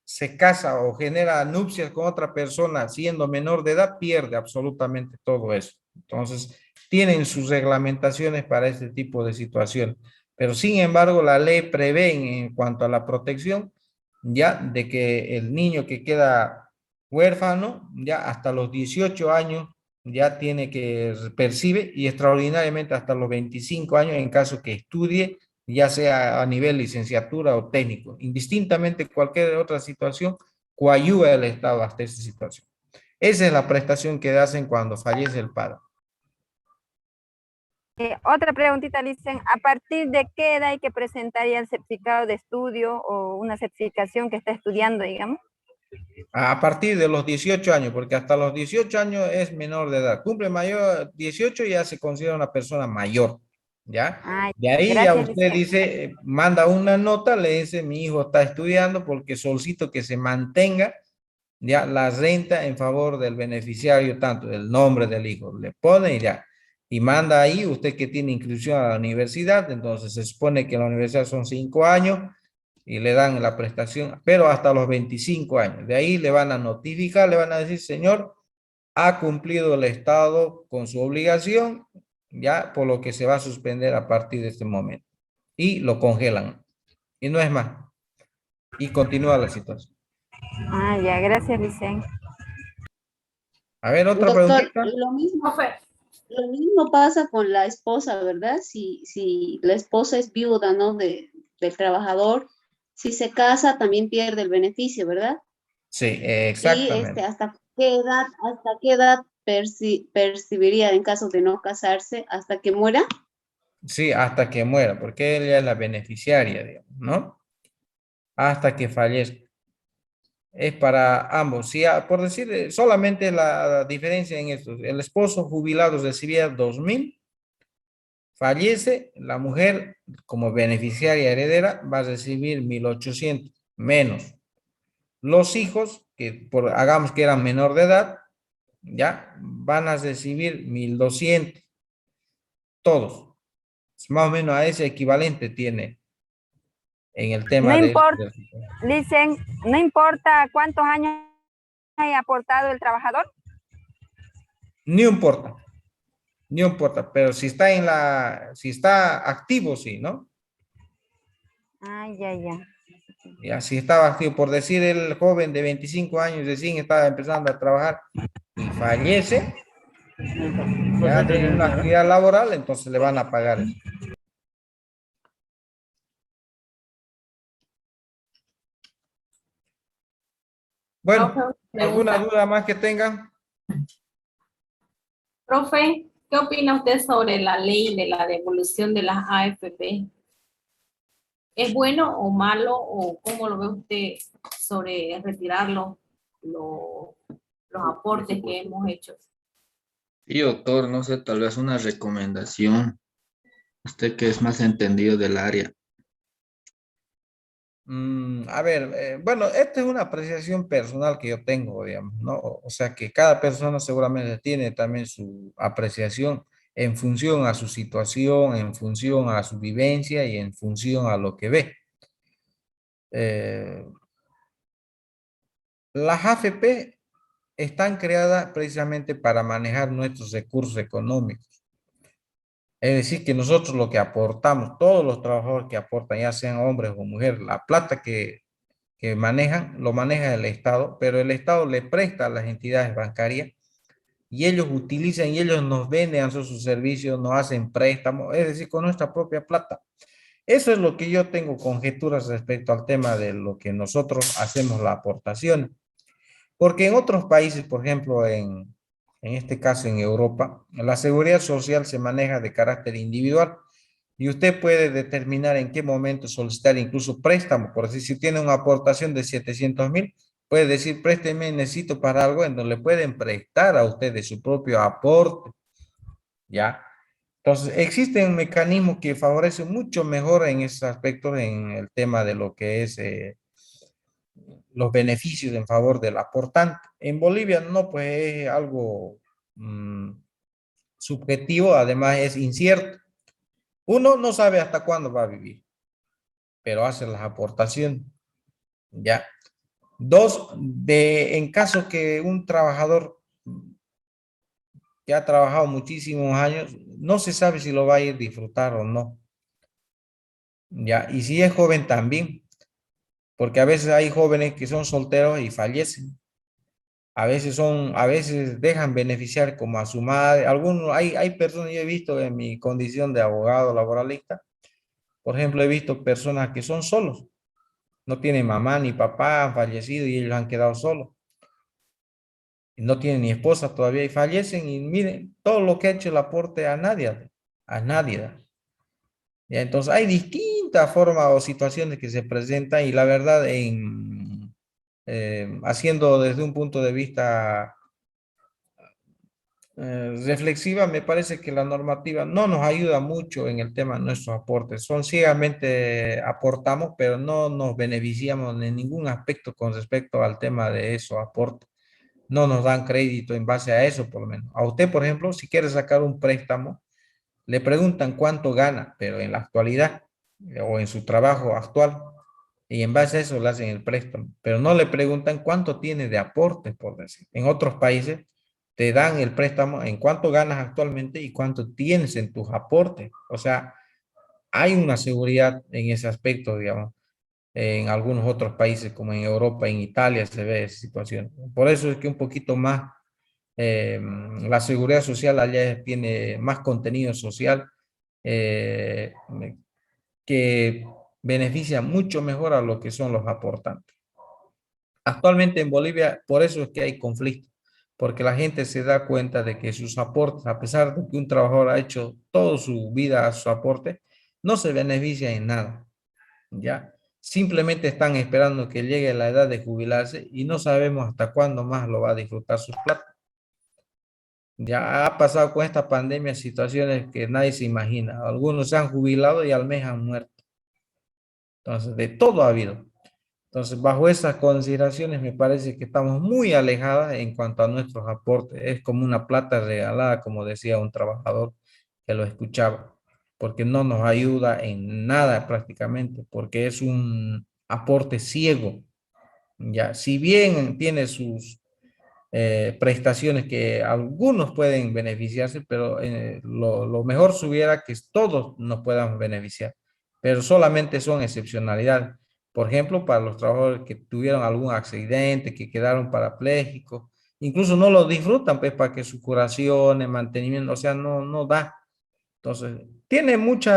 se casa o genera nupcias con otra persona siendo menor de edad, pierde absolutamente todo eso. Entonces, tienen sus reglamentaciones para este tipo de situaciones. Pero sin embargo, la ley prevé en cuanto a la protección, ya de que el niño que queda huérfano, ya hasta los 18 años, ya tiene que percibe y extraordinariamente hasta los 25 años en caso que estudie, ya sea a nivel licenciatura o técnico. Indistintamente cualquier otra situación, coayuda el Estado hasta esta situación. Esa es la prestación que hacen cuando fallece el padre.
Otra preguntita, dicen, ¿a partir de qué edad hay que presentaría el certificado de estudio o una certificación que está estudiando, digamos?
A partir de los 18 años, porque hasta los 18 años es menor de edad. Cumple mayor 18 y ya se considera una persona mayor, ¿ya?
Ay,
De ahí ya
gracias,
usted
dicen.
dice, manda una nota, le dice, mi hijo está estudiando porque solicito que se mantenga ya la renta en favor del beneficiario, tanto del nombre del hijo, le pone y ya. Y manda ahí, usted que tiene inscripción a la universidad, entonces se supone que en la universidad son 5 años, y le dan la prestación, pero hasta los 25 años. De ahí le van a notificar, le van a decir, señor, ha cumplido el Estado con su obligación, ya por lo que se va a suspender a partir de este momento. Y lo congelan. Y no es más. Y continúa la situación.
Ah, ya, gracias, dicen.
A ver, otra
Doctor,
preguntita.
Profe,
lo mismo pasa con la esposa, ¿verdad? Si la esposa es viuda, ¿no? Del trabajador, si se casa también pierde el beneficio, ¿verdad?
Sí,
Y
exactamente.
hasta qué edad percibiría en caso de no casarse, hasta que muera.
Sí, hasta que muera, porque ella es la beneficiaria, digamos, ¿no? Hasta que fallezca. Es para ambos. Si, por decir, solamente la diferencia en esto, el esposo jubilado recibía 2.000, fallece, la mujer como beneficiaria heredera va a recibir 1.800 menos. Los hijos, que hagamos que eran menor de edad, ya van a recibir 1.200, todos. Más o menos a ese equivalente tiene en el tema
No
de...
importa, dicen, no importa cuántos años haya aportado el trabajador.
Ni importa. No importa, pero si está activo, sí, ¿no?
Ah, ya, ya.
Ya, si estaba activo, por decir el joven de 25 años recién estaba empezando a trabajar y fallece, ya tiene una actividad laboral, entonces le van a pagar eso. Bueno,
profe,
¿alguna
pregunta.
duda más que tengan?
Profe, ¿qué opina usted sobre la ley de la devolución de las AFP? ¿Es bueno o malo o cómo lo ve usted sobre retirarlo, los aportes que hemos hecho?
Y doctor, no sé, tal vez una recomendación, usted que es más entendido del área.
A ver, bueno, esta es una apreciación personal que yo tengo, digamos, ¿no? O sea que cada persona seguramente tiene también su apreciación en función a su situación, en función a su vivencia y en función a lo que ve. Eh, las AFP están creadas precisamente para manejar nuestros recursos económicos. Es decir, que nosotros lo que aportamos, todos los trabajadores que aportan, ya sean hombres o mujeres, la plata que manejan, lo maneja el Estado, pero el Estado le presta a las entidades bancarias y ellos utilizan y ellos nos venden sus servicios, nos hacen préstamos, es decir, con nuestra propia plata. Eso es lo que yo tengo conjeturas respecto al tema de lo que nosotros hacemos la aportación. Porque en otros países, por ejemplo, en este caso en Europa, la seguridad social se maneja de carácter individual y usted puede determinar en qué momento solicitar incluso préstamo. Por decir, si tiene una aportación de 700.000, puede decir, présteme, necesito para algo, en donde le pueden prestar a usted de su propio aporte, ¿ya? Entonces, existe un mecanismo que favorece mucho mejor en esos aspectos en el tema de lo que es los beneficios en favor del aportante. En Bolivia no, pues es algo subjetivo, además es incierto. Uno no sabe hasta cuándo va a vivir, pero hace las aportaciones, ¿ya? Dos, en caso que un trabajador que ha trabajado muchísimos años, no se sabe si lo va a ir a disfrutar o no. Ya, y si es joven también, porque a veces hay jóvenes que son solteros y fallecen. A veces dejan beneficiar como a su madre. Algunos, hay personas, yo he visto en mi condición de abogado laboralista, por ejemplo, he visto personas que son solos, no tienen mamá ni papá, han fallecido y ellos han quedado solos. No tienen ni esposa todavía y fallecen y miren todo lo que ha hecho el aporte a nadie, a nadie. Ya, entonces hay distintas formas o situaciones que se presentan y la verdad haciendo desde un punto de vista reflexiva, me parece que la normativa no nos ayuda mucho en el tema de nuestros aportes. Son ciegamente aportamos, pero no nos beneficiamos en ningún aspecto con respecto al tema de esos aportes. No nos dan crédito en base a eso, por lo menos. A usted, por ejemplo, si quiere sacar un préstamo, le preguntan cuánto gana, pero en la actualidad o en su trabajo actual, y en base a eso le hacen el préstamo, pero no le preguntan cuánto tiene de aporte, por decir. En otros países te dan el préstamo en cuánto ganas actualmente y cuánto tienes en tus aportes. O sea, hay una seguridad en ese aspecto, digamos. En algunos otros países, como en Europa, en Italia, se ve esa situación. Por eso es que un poquito más la seguridad social allá tiene más contenido social eh, que beneficia mucho mejor a lo que son los aportantes. Actualmente en Bolivia, por eso es que hay conflicto, porque la gente se da cuenta de que sus aportes, a pesar de que un trabajador ha hecho toda su vida a su aporte, no se beneficia en nada, ¿ya? Simplemente están esperando que llegue la edad de jubilarse y no sabemos hasta cuándo más lo va a disfrutar sus plata. Ya ha pasado con esta pandemia situaciones que nadie se imagina. Algunos se han jubilado y al mes han muerto. Entonces, de todo ha habido. Entonces, bajo esas consideraciones, me parece que estamos muy alejadas en cuanto a nuestros aportes. Es como una plata regalada, como decía un trabajador que lo escuchaba, porque no nos ayuda en nada prácticamente, porque es un aporte ciego. Ya, si bien tiene sus prestaciones que algunos pueden beneficiarse, pero lo mejor hubiera que todos nos puedan beneficiar, pero solamente son excepcionalidades. Por ejemplo, para los trabajadores que tuvieron algún accidente, que quedaron parapléjicos, incluso no lo disfrutan, pues, para que su curación, el mantenimiento, o sea, no da. Entonces, tiene muchos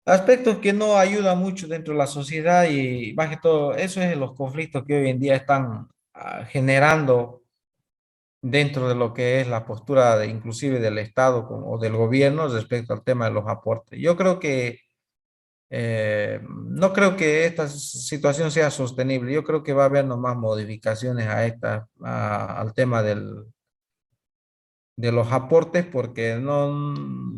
aspectos que no ayudan mucho dentro de la sociedad y más que todo, eso es los conflictos que hoy en día están generando dentro de lo que es la postura de, inclusive del Estado o del gobierno respecto al tema de los aportes. Yo creo que no creo que esta situación sea sostenible. Yo creo que va a haber nomás modificaciones a al tema de los aportes porque no,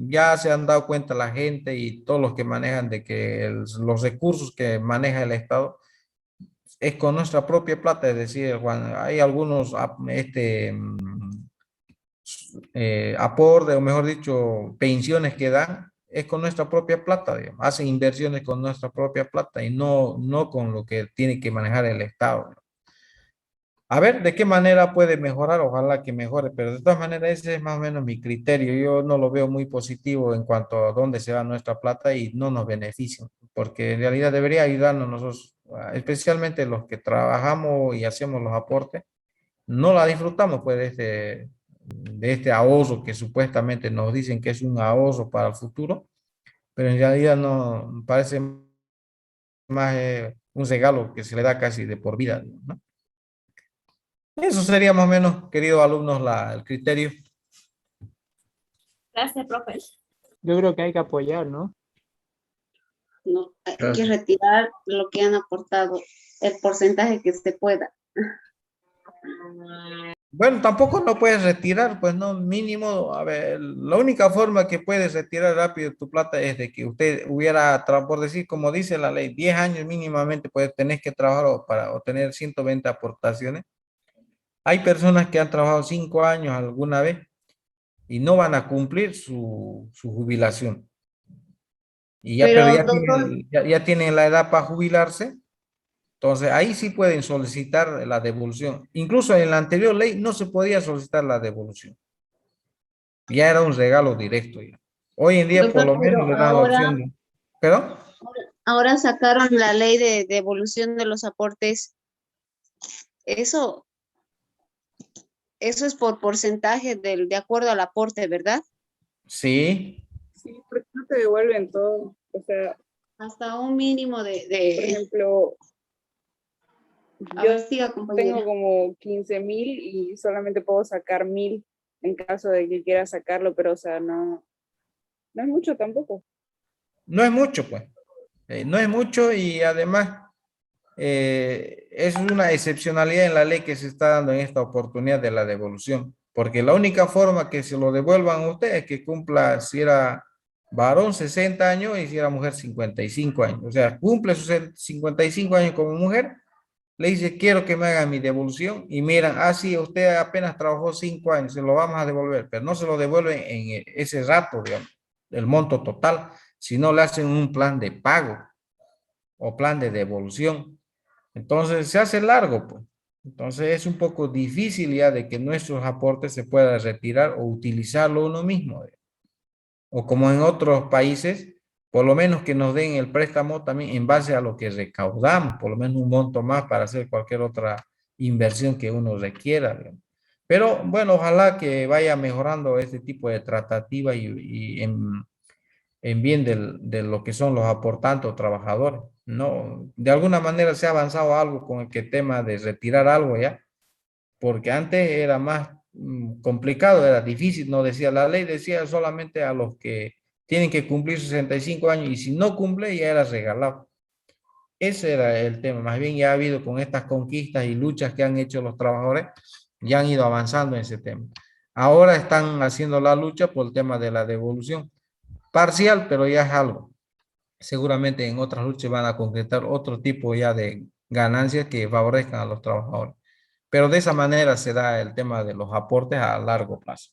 ya se han dado cuenta la gente y todos los que manejan de que los recursos que maneja el Estado es con nuestra propia plata, es decir, Juan, hay algunos aportes, o mejor dicho, pensiones que dan, es con nuestra propia plata, digamos. Hacen inversiones con nuestra propia plata y no con lo que tiene que manejar el Estado. A ver, ¿de qué manera puede mejorar? Ojalá que mejore, pero de todas maneras ese es más o menos mi criterio. Yo no lo veo muy positivo en cuanto a dónde se va nuestra plata y no nos beneficia, porque en realidad debería ayudarnos nosotros, especialmente los que trabajamos y hacemos los aportes, no la disfrutamos pues de este ahorro que supuestamente nos dicen que es un ahorro para el futuro, pero en realidad no parece más un regalo que se le da casi de por vida, ¿no? Eso sería más o menos, queridos alumnos, el criterio.
Gracias, profe.
Yo creo que hay que apoyar, ¿no?
No, hay que
Gracias.
retirar lo que han aportado, el porcentaje que se pueda.
Bueno, tampoco no puedes retirar, pues no, mínimo, a ver, la única forma que puedes retirar rápido tu plata es de que usted hubiera, por decir, como dice la ley, 10 años mínimamente, pues tenés que trabajar para obtener 120 aportaciones. Hay personas que han trabajado 5 años alguna vez y no van a cumplir su jubilación. Y ya, pero
Pero,
ya
doctor,
tienen, ya tienen la edad para jubilarse. Entonces, ahí sí pueden solicitar la devolución. Incluso en la anterior ley no se podía solicitar la devolución. Ya era un regalo directo ya. Hoy en día por
Doctor,
lo menos
pero
le dan la opción de... ¿Pero?
ahora sacaron la ley de devolución de los aportes. Eso, eso es por porcentaje de acuerdo al aporte, ¿verdad?
Sí.
Sí, porque no te devuelven todo. O sea,
Hasta un mínimo
por
de...
ejemplo,
A
yo
ver, siga, compañera.
tengo como 15,000 y solamente puedo sacar 1,000 en caso de que quiera sacarlo, pero o sea, no, no es mucho tampoco.
No es mucho, pues. No es mucho y además es una excepcionalidad en la ley que se está dando en esta oportunidad de la devolución. Porque la única forma que se lo devuelvan a usted es que cumpla, si era varón, 60 años y si era mujer, 55 años. O sea, cumple sus 55 años como mujer, le dice, quiero que me hagan mi devolución y miran, ah, sí, usted apenas trabajó 5 años, se lo vamos a devolver, pero no se lo devuelven en ese rato, digamos, el monto total, sino le hacen un plan de pago o plan de devolución. Entonces se hace largo, pues. Entonces es un poco difícil ya de que nuestros aportes se puedan retirar o utilizarlo uno mismo. O como en otros países, por lo menos que nos den el préstamo también en base a lo que recaudamos, por lo menos un monto más para hacer cualquier otra inversión que uno requiera, digamos. Pero bueno, ojalá que vaya mejorando este tipo de tratativa y en bien de lo que son los aportantes o trabajadores. No, de alguna manera se ha avanzado algo con el que tema de retirar algo ya, porque antes era más complicado, era difícil, no decía la ley, decía solamente a los que tienen que cumplir 65 años y si no cumple ya era regalado. Ese era el tema, más bien ya ha habido con estas conquistas y luchas que han hecho los trabajadores, ya han ido avanzando en ese tema. Ahora están haciendo la lucha por el tema de la devolución parcial, pero ya es algo. Seguramente en otras luchas van a concretar otro tipo ya de ganancias que favorezcan a los trabajadores. Pero de esa manera se da el tema de los aportes a largo plazo.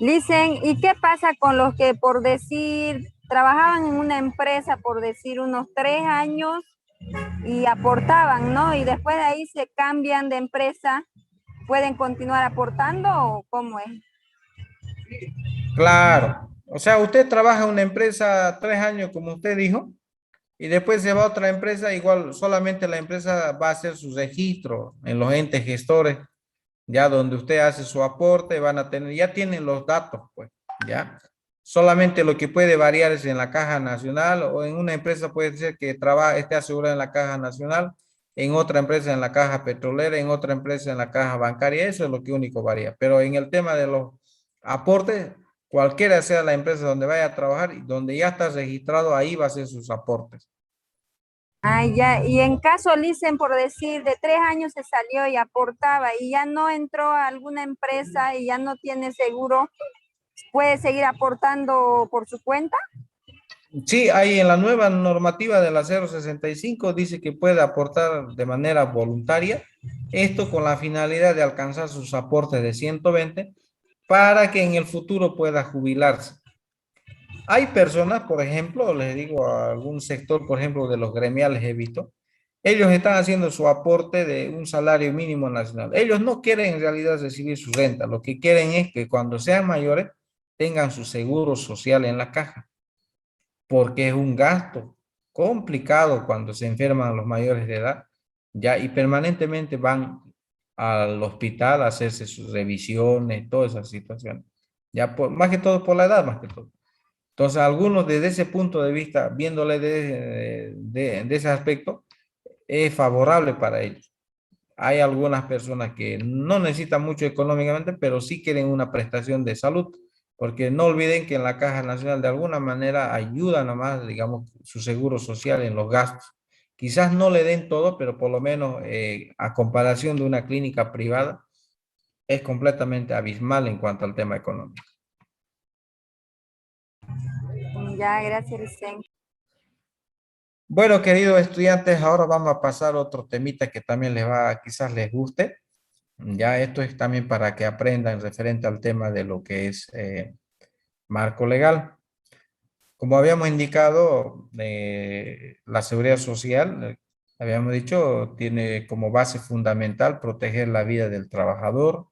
Dicen, ¿y qué pasa con los que por decir, trabajaban en una empresa por decir unos 3 años y aportaban, ¿no? Y después de ahí se cambian de empresa, ¿pueden continuar aportando o cómo es?
Claro. O sea, usted trabaja en una empresa 3 años, como usted dijo, y después se va a otra empresa, igual solamente la empresa va a hacer su registro en los entes gestores, ya donde usted hace su aporte, van a tener, ya tienen los datos, pues, ya. Solamente lo que puede variar es en la Caja Nacional o en una empresa puede ser que trabaje, esté asegurada en la Caja Nacional, en otra empresa en la Caja Petrolera, en otra empresa en la Caja Bancaria, eso es lo que único varía. Pero en el tema de los aportes, cualquiera sea la empresa donde vaya a trabajar y donde ya está registrado, ahí va a hacer sus aportes.
Ah, ya, y en caso, dicen, por decir, de 3 años se salió y aportaba y ya no entró a alguna empresa y ya no tiene seguro, ¿puede seguir aportando por su cuenta?
Sí, hay en la nueva normativa de la 065 dice que puede aportar de manera voluntaria, esto con la finalidad de alcanzar sus aportes de 120 para que en el futuro pueda jubilarse. Hay personas, por ejemplo, les digo a algún sector, por ejemplo, de los gremiales he visto, ellos están haciendo su aporte de un salario mínimo nacional. Ellos no quieren en realidad recibir su renta, lo que quieren es que cuando sean mayores tengan su seguro social en la caja porque es un gasto complicado cuando se enferman los mayores de edad, ya, y permanentemente van al hospital a hacerse sus revisiones, todas esas situaciones, ya, más que todo por la edad, más que todo. Entonces, algunos desde ese punto de vista, viéndole de ese aspecto, es favorable para ellos. Hay algunas personas que no necesitan mucho económicamente, pero sí quieren una prestación de salud, porque no olviden que en la Caja Nacional de alguna manera ayudan nomás, digamos, su seguro social en los gastos. Quizás no le den todo, pero por lo menos a comparación de una clínica privada, es completamente abismal en cuanto al tema económico.
Ya, gracias, Licen.
Bueno, queridos estudiantes, ahora vamos a pasar a otro temita que también les va, quizás les guste. Ya esto es también para que aprendan referente al tema de lo que es marco legal. Como habíamos indicado, la seguridad social habíamos dicho, tiene como base fundamental proteger la vida del trabajador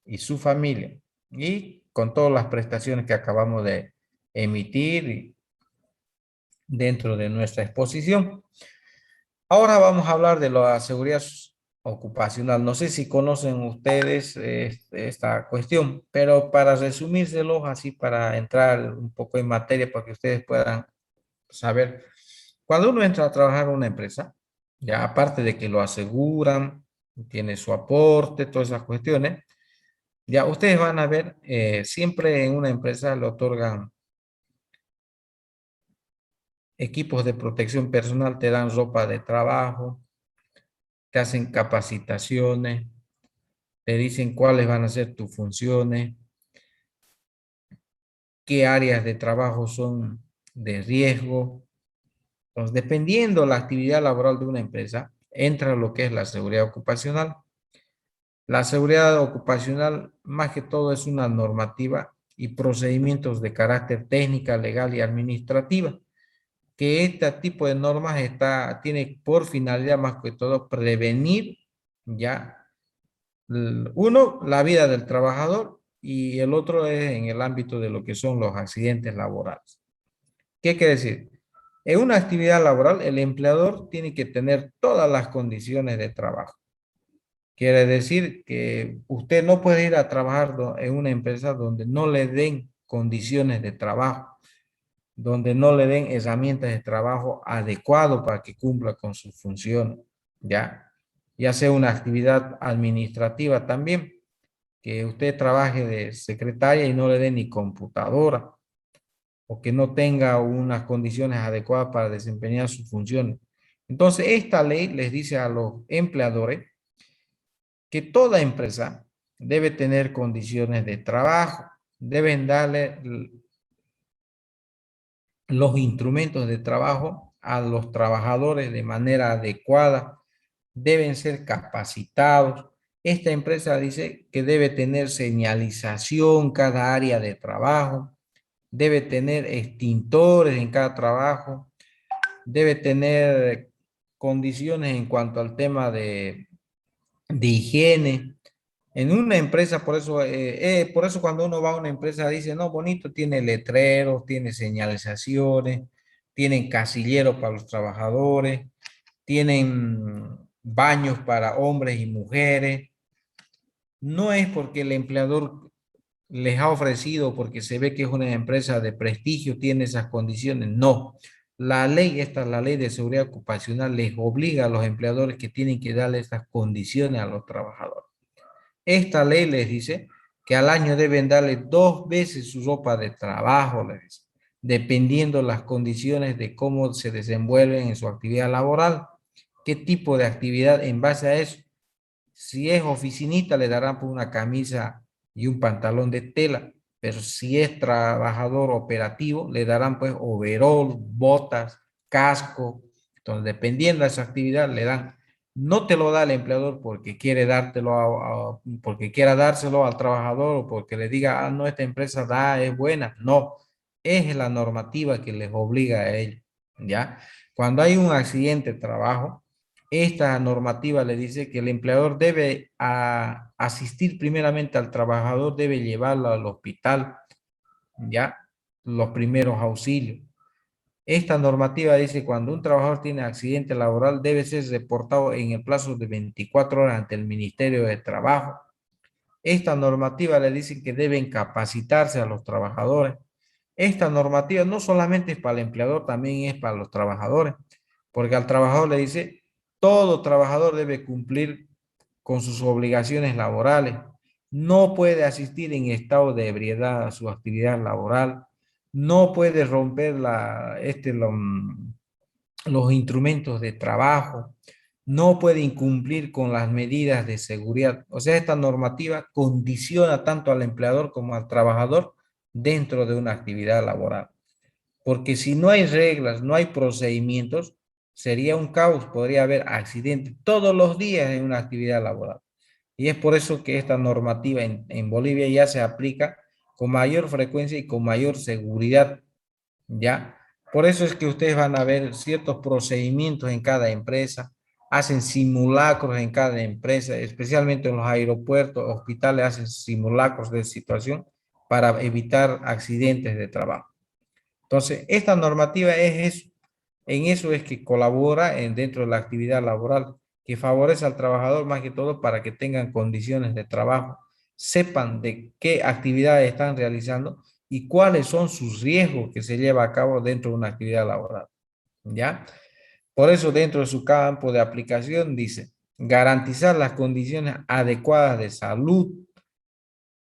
y su familia, y con todas las prestaciones que acabamos de emitir dentro de nuestra exposición. Ahora vamos a hablar de la seguridad ocupacional. No sé si conocen ustedes esta cuestión, pero para resumírselo así, para entrar un poco en materia, para que ustedes puedan saber, cuando uno entra a trabajar en una empresa, ya aparte de que lo aseguran, tiene su aporte, todas esas cuestiones, ya ustedes van a ver, siempre en una empresa le otorgan equipos de protección personal, te dan ropa de trabajo, te hacen capacitaciones, te dicen cuáles van a ser tus funciones, qué áreas de trabajo son de riesgo. Entonces, dependiendo la actividad laboral de una empresa, entra lo que es la seguridad ocupacional. La seguridad ocupacional, más que todo, es una normativa y procedimientos de carácter técnica, legal y administrativa, que este tipo de normas tiene por finalidad más que todo prevenir ya, uno, la vida del trabajador, y el otro es en el ámbito de lo que son los accidentes laborales. ¿Qué quiere decir? En una actividad laboral, el empleador tiene que tener todas las condiciones de trabajo. Quiere decir que usted no puede ir a trabajar en una empresa donde no le den condiciones de trabajo, donde no le den herramientas de trabajo adecuado para que cumpla con sus funciones, ya sea una actividad administrativa también, que usted trabaje de secretaria y no le den ni computadora, o que no tenga unas condiciones adecuadas para desempeñar sus funciones. Entonces, esta ley les dice a los empleadores que toda empresa debe tener condiciones de trabajo, deben darle los instrumentos de trabajo a los trabajadores de manera adecuada, deben ser capacitados. Esta empresa dice que debe tener señalización cada área de trabajo, debe tener extintores en cada trabajo, debe tener condiciones en cuanto al tema de higiene. En una empresa, por eso cuando uno va a una empresa dice, no, bonito, tiene letreros, tiene señalizaciones, tienen casilleros para los trabajadores, tienen baños para hombres y mujeres. No es porque el empleador les ha ofrecido, porque se ve que es una empresa de prestigio, tiene esas condiciones. No. La ley, la ley de seguridad ocupacional, les obliga a los empleadores que tienen que darle estas condiciones a los trabajadores. Esta ley les dice que al año deben darle 2 veces su ropa de trabajo, les dice, dependiendo las condiciones de cómo se desenvuelven en su actividad laboral, qué tipo de actividad en base a eso. Si es oficinista, le darán por una camisa y un pantalón de tela, pero si es trabajador operativo, le darán pues overol, botas, casco. Entonces, dependiendo de esa actividad, le dan. No te lo da el empleador porque quiere dártelo porque quiera dárselo al trabajador o porque le diga, ah, no, esta empresa es buena. No, es la normativa que les obliga a ellos, ¿ya? Cuando hay un accidente de trabajo, esta normativa le dice que el empleador debe asistir primeramente al trabajador, debe llevarlo al hospital, ¿ya? Los primeros auxilios. Esta normativa dice que cuando un trabajador tiene accidente laboral debe ser reportado en el plazo de 24 horas ante el Ministerio de Trabajo. Esta normativa le dice que deben capacitarse a los trabajadores. Esta normativa no solamente es para el empleador, también es para los trabajadores, porque al trabajador le dice, todo trabajador debe cumplir con sus obligaciones laborales. No puede asistir en estado de ebriedad a su actividad laboral. No puede romper los instrumentos de trabajo. No puede incumplir con las medidas de seguridad. O sea, esta normativa condiciona tanto al empleador como al trabajador dentro de una actividad laboral. Porque si no hay reglas, no hay procedimientos, sería un caos, podría haber accidentes todos los días en una actividad laboral. Y es por eso que esta normativa en Bolivia ya se aplica con mayor frecuencia y con mayor seguridad, ¿ya? Por eso es que ustedes van a ver ciertos procedimientos en cada empresa, hacen simulacros en cada empresa, especialmente en los aeropuertos, hospitales, hacen simulacros de situación para evitar accidentes de trabajo. Entonces, esta normativa es eso. En eso es que colabora dentro de la actividad laboral, que favorece al trabajador más que todo para que tengan condiciones de trabajo, sepan de qué actividades están realizando y cuáles son sus riesgos que se lleva a cabo dentro de una actividad laboral. ¿Ya? Por eso dentro de su campo de aplicación dice, garantizar las condiciones adecuadas de salud,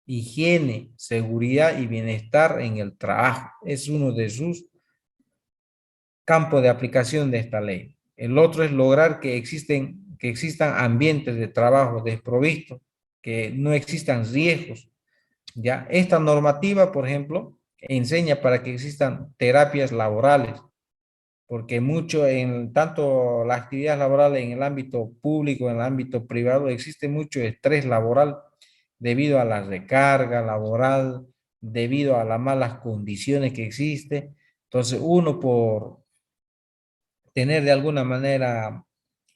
higiene, seguridad y bienestar en el trabajo. Es uno de sus campos de aplicación de esta ley. El otro es lograr que existan ambientes de trabajo desprovistos, que no existan riesgos. ¿Ya? Esta normativa, por ejemplo, enseña para que existan terapias laborales, porque mucho en tanto las actividades laborales en el ámbito público, en el ámbito privado, existe mucho estrés laboral debido a la recarga laboral, debido a las malas condiciones que existen. Entonces, uno por tener de alguna manera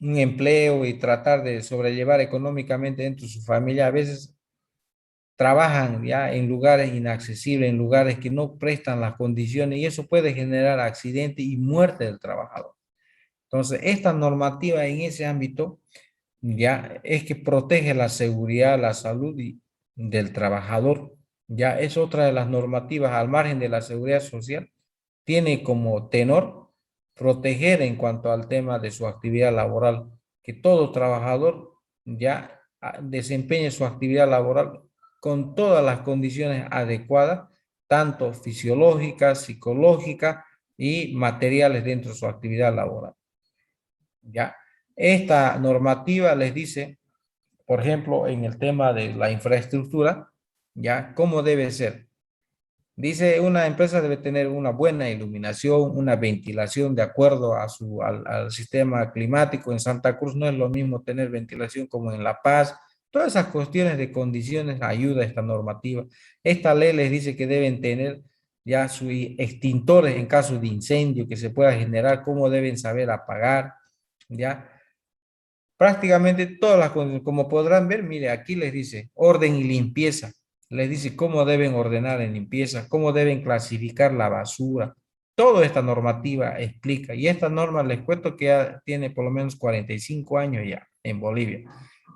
un empleo y tratar de sobrellevar económicamente dentro de su familia, a veces trabajan ya en lugares inaccesibles, en lugares que no prestan las condiciones y eso puede generar accidente y muerte del trabajador. Entonces, esta normativa en ese ámbito ya es que protege la seguridad, la salud del trabajador. Ya es otra de las normativas al margen de la seguridad social. Tiene como tenor proteger en cuanto al tema de su actividad laboral, que todo trabajador ya desempeñe su actividad laboral con todas las condiciones adecuadas, tanto fisiológicas, psicológicas y materiales dentro de su actividad laboral. ¿Ya? Esta normativa les dice, por ejemplo, en el tema de la infraestructura, ¿ya? ¿Cómo debe ser? Dice, una empresa debe tener una buena iluminación, una ventilación de acuerdo a al sistema climático. En Santa Cruz no es lo mismo tener ventilación como en La Paz. Todas esas cuestiones de condiciones ayuda a esta normativa. Esta ley les dice que deben tener ya sus extintores en caso de incendio que se pueda generar, cómo deben saber apagar, ¿ya? Prácticamente todas las condiciones, como podrán ver, mire, aquí les dice orden y limpieza, les dice cómo deben ordenar en limpieza, cómo deben clasificar la basura. Toda esta normativa explica, y esta norma les cuento que ya tiene por lo menos 45 años ya en Bolivia,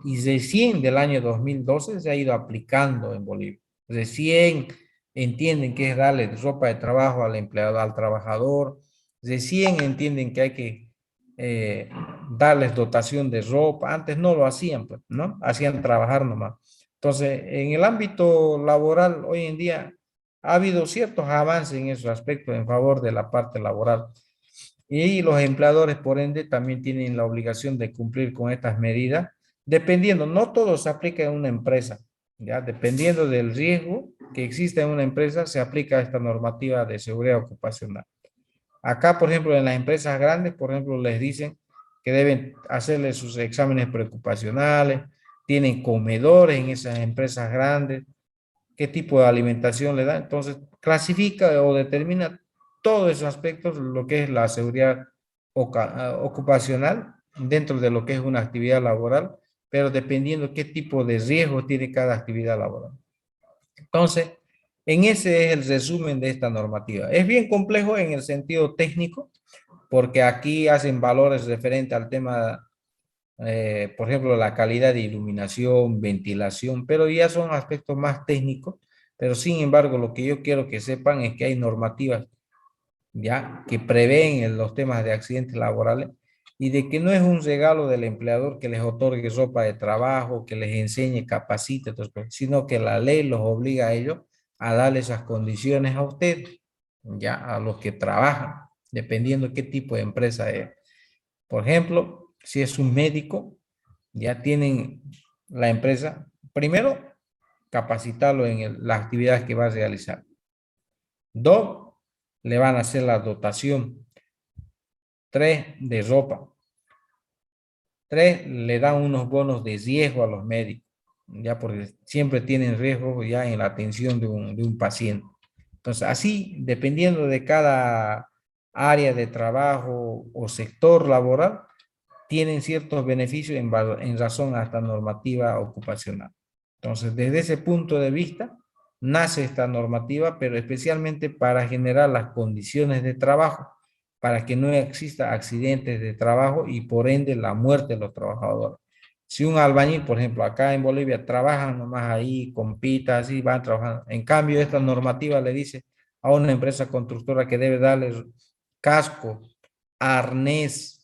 y recién del año 2012 se ha ido aplicando en Bolivia. Recién entienden que es darle ropa de trabajo al empleado, al trabajador, recién entienden que hay que darles dotación de ropa. Antes no lo hacían, pues, ¿no? Hacían trabajar nomás. Entonces, en el ámbito laboral, hoy en día ha habido ciertos avances en esos aspectos en favor de la parte laboral. Y los empleadores, por ende, también tienen la obligación de cumplir con estas medidas, dependiendo, no todo se aplica en una empresa, ¿ya? Dependiendo del riesgo que existe en una empresa, se aplica esta normativa de seguridad ocupacional. Acá, por ejemplo, en las empresas grandes, por ejemplo, les dicen que deben hacerle sus exámenes preocupacionales, tienen comedores en esas empresas grandes, qué tipo de alimentación le da. Entonces, clasifica o determina todos esos aspectos, lo que es la seguridad ocupacional dentro de lo que es una actividad laboral, pero dependiendo qué tipo de riesgo tiene cada actividad laboral. Entonces, en ese es el resumen de esta normativa. Es bien complejo en el sentido técnico, porque aquí hacen valores referentes al tema, por ejemplo, la calidad de iluminación, ventilación, pero ya son aspectos más técnicos. Pero sin embargo, lo que yo quiero que sepan es que hay normativas ya que prevén los temas de accidentes laborales y de que no es un regalo del empleador que les otorgue ropa de trabajo, que les enseñe, capacite, sino que la ley los obliga a ellos a darle esas condiciones a ustedes, ya a los que trabajan, dependiendo qué tipo de empresa es. Por ejemplo, si es un médico, ya tienen la empresa, primero, capacitarlo en las actividades que va a realizar. Dos, le van a hacer la dotación. 3, de ropa. 3, le dan unos bonos de riesgo a los médicos, ya porque siempre tienen riesgo ya en la atención de un paciente. Entonces, así, dependiendo de cada área de trabajo o sector laboral, tienen ciertos beneficios en razón a esta normativa ocupacional. Entonces, desde ese punto de vista, nace esta normativa, pero especialmente para generar las condiciones de trabajo, para que no exista accidentes de trabajo y por ende la muerte de los trabajadores. Si un albañil, por ejemplo, acá en Bolivia trabajan nomás ahí, con pitas, así van trabajando. En cambio, esta normativa le dice a una empresa constructora que debe darle casco, arnés,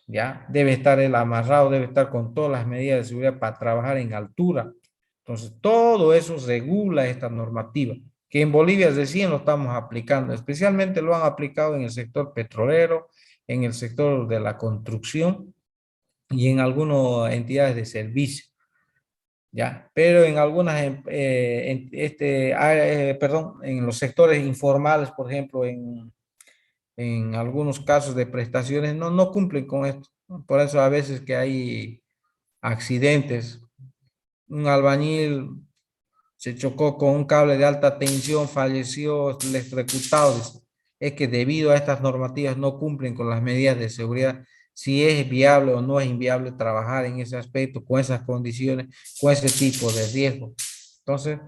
¿ya? Debe estar él amarrado, debe estar con todas las medidas de seguridad para trabajar en altura. Entonces, todo eso regula esta normativa, que en Bolivia recién lo estamos aplicando, especialmente lo han aplicado en el sector petrolero, en el sector de la construcción y en algunas entidades de servicio, ¿ya? Pero en algunas, perdón, en los sectores informales, por ejemplo, en algunos casos de prestaciones, no cumplen con esto. Por eso a veces que hay accidentes, un albañil se chocó con un cable de alta tensión, falleció, electrocutado. Es que debido a estas normativas no cumplen con las medidas de seguridad, si es viable o no es inviable trabajar en ese aspecto, con esas condiciones, con ese tipo de riesgo. Entonces,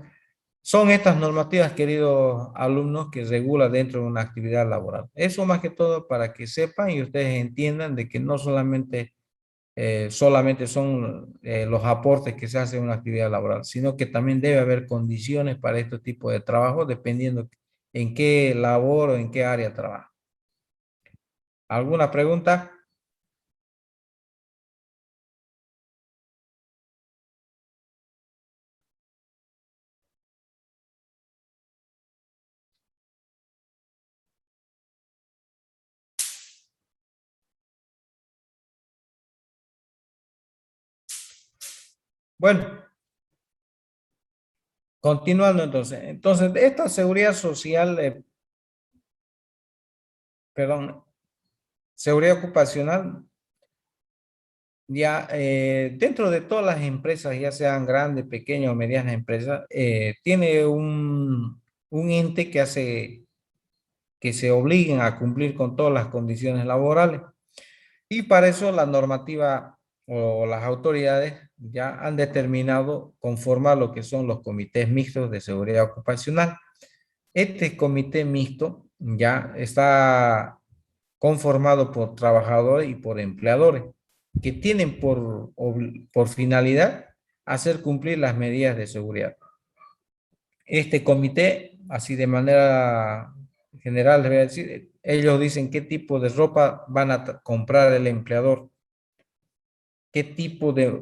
son estas normativas, queridos alumnos, que regula dentro de una actividad laboral. Eso más que todo para que sepan y ustedes entiendan de que no solamente son los aportes que se hacen en una actividad laboral, sino que también debe haber condiciones para este tipo de trabajo, dependiendo en qué labor o en qué área trabaja. ¿Alguna pregunta? Bueno, continuando entonces. Entonces, esta seguridad social, perdón, seguridad ocupacional, ya dentro de todas las empresas, ya sean grandes, pequeñas o medianas empresas, tiene un ente que hace que se obliguen a cumplir con todas las condiciones laborales. Y para eso la normativa o las autoridades ya han determinado conformar lo que son los comités mixtos de seguridad ocupacional. Este comité mixto ya está conformado por trabajadores y por empleadores que tienen por finalidad hacer cumplir las medidas de seguridad. Este comité, así de manera general, les voy a decir, ellos dicen qué tipo de ropa van a comprar el empleador,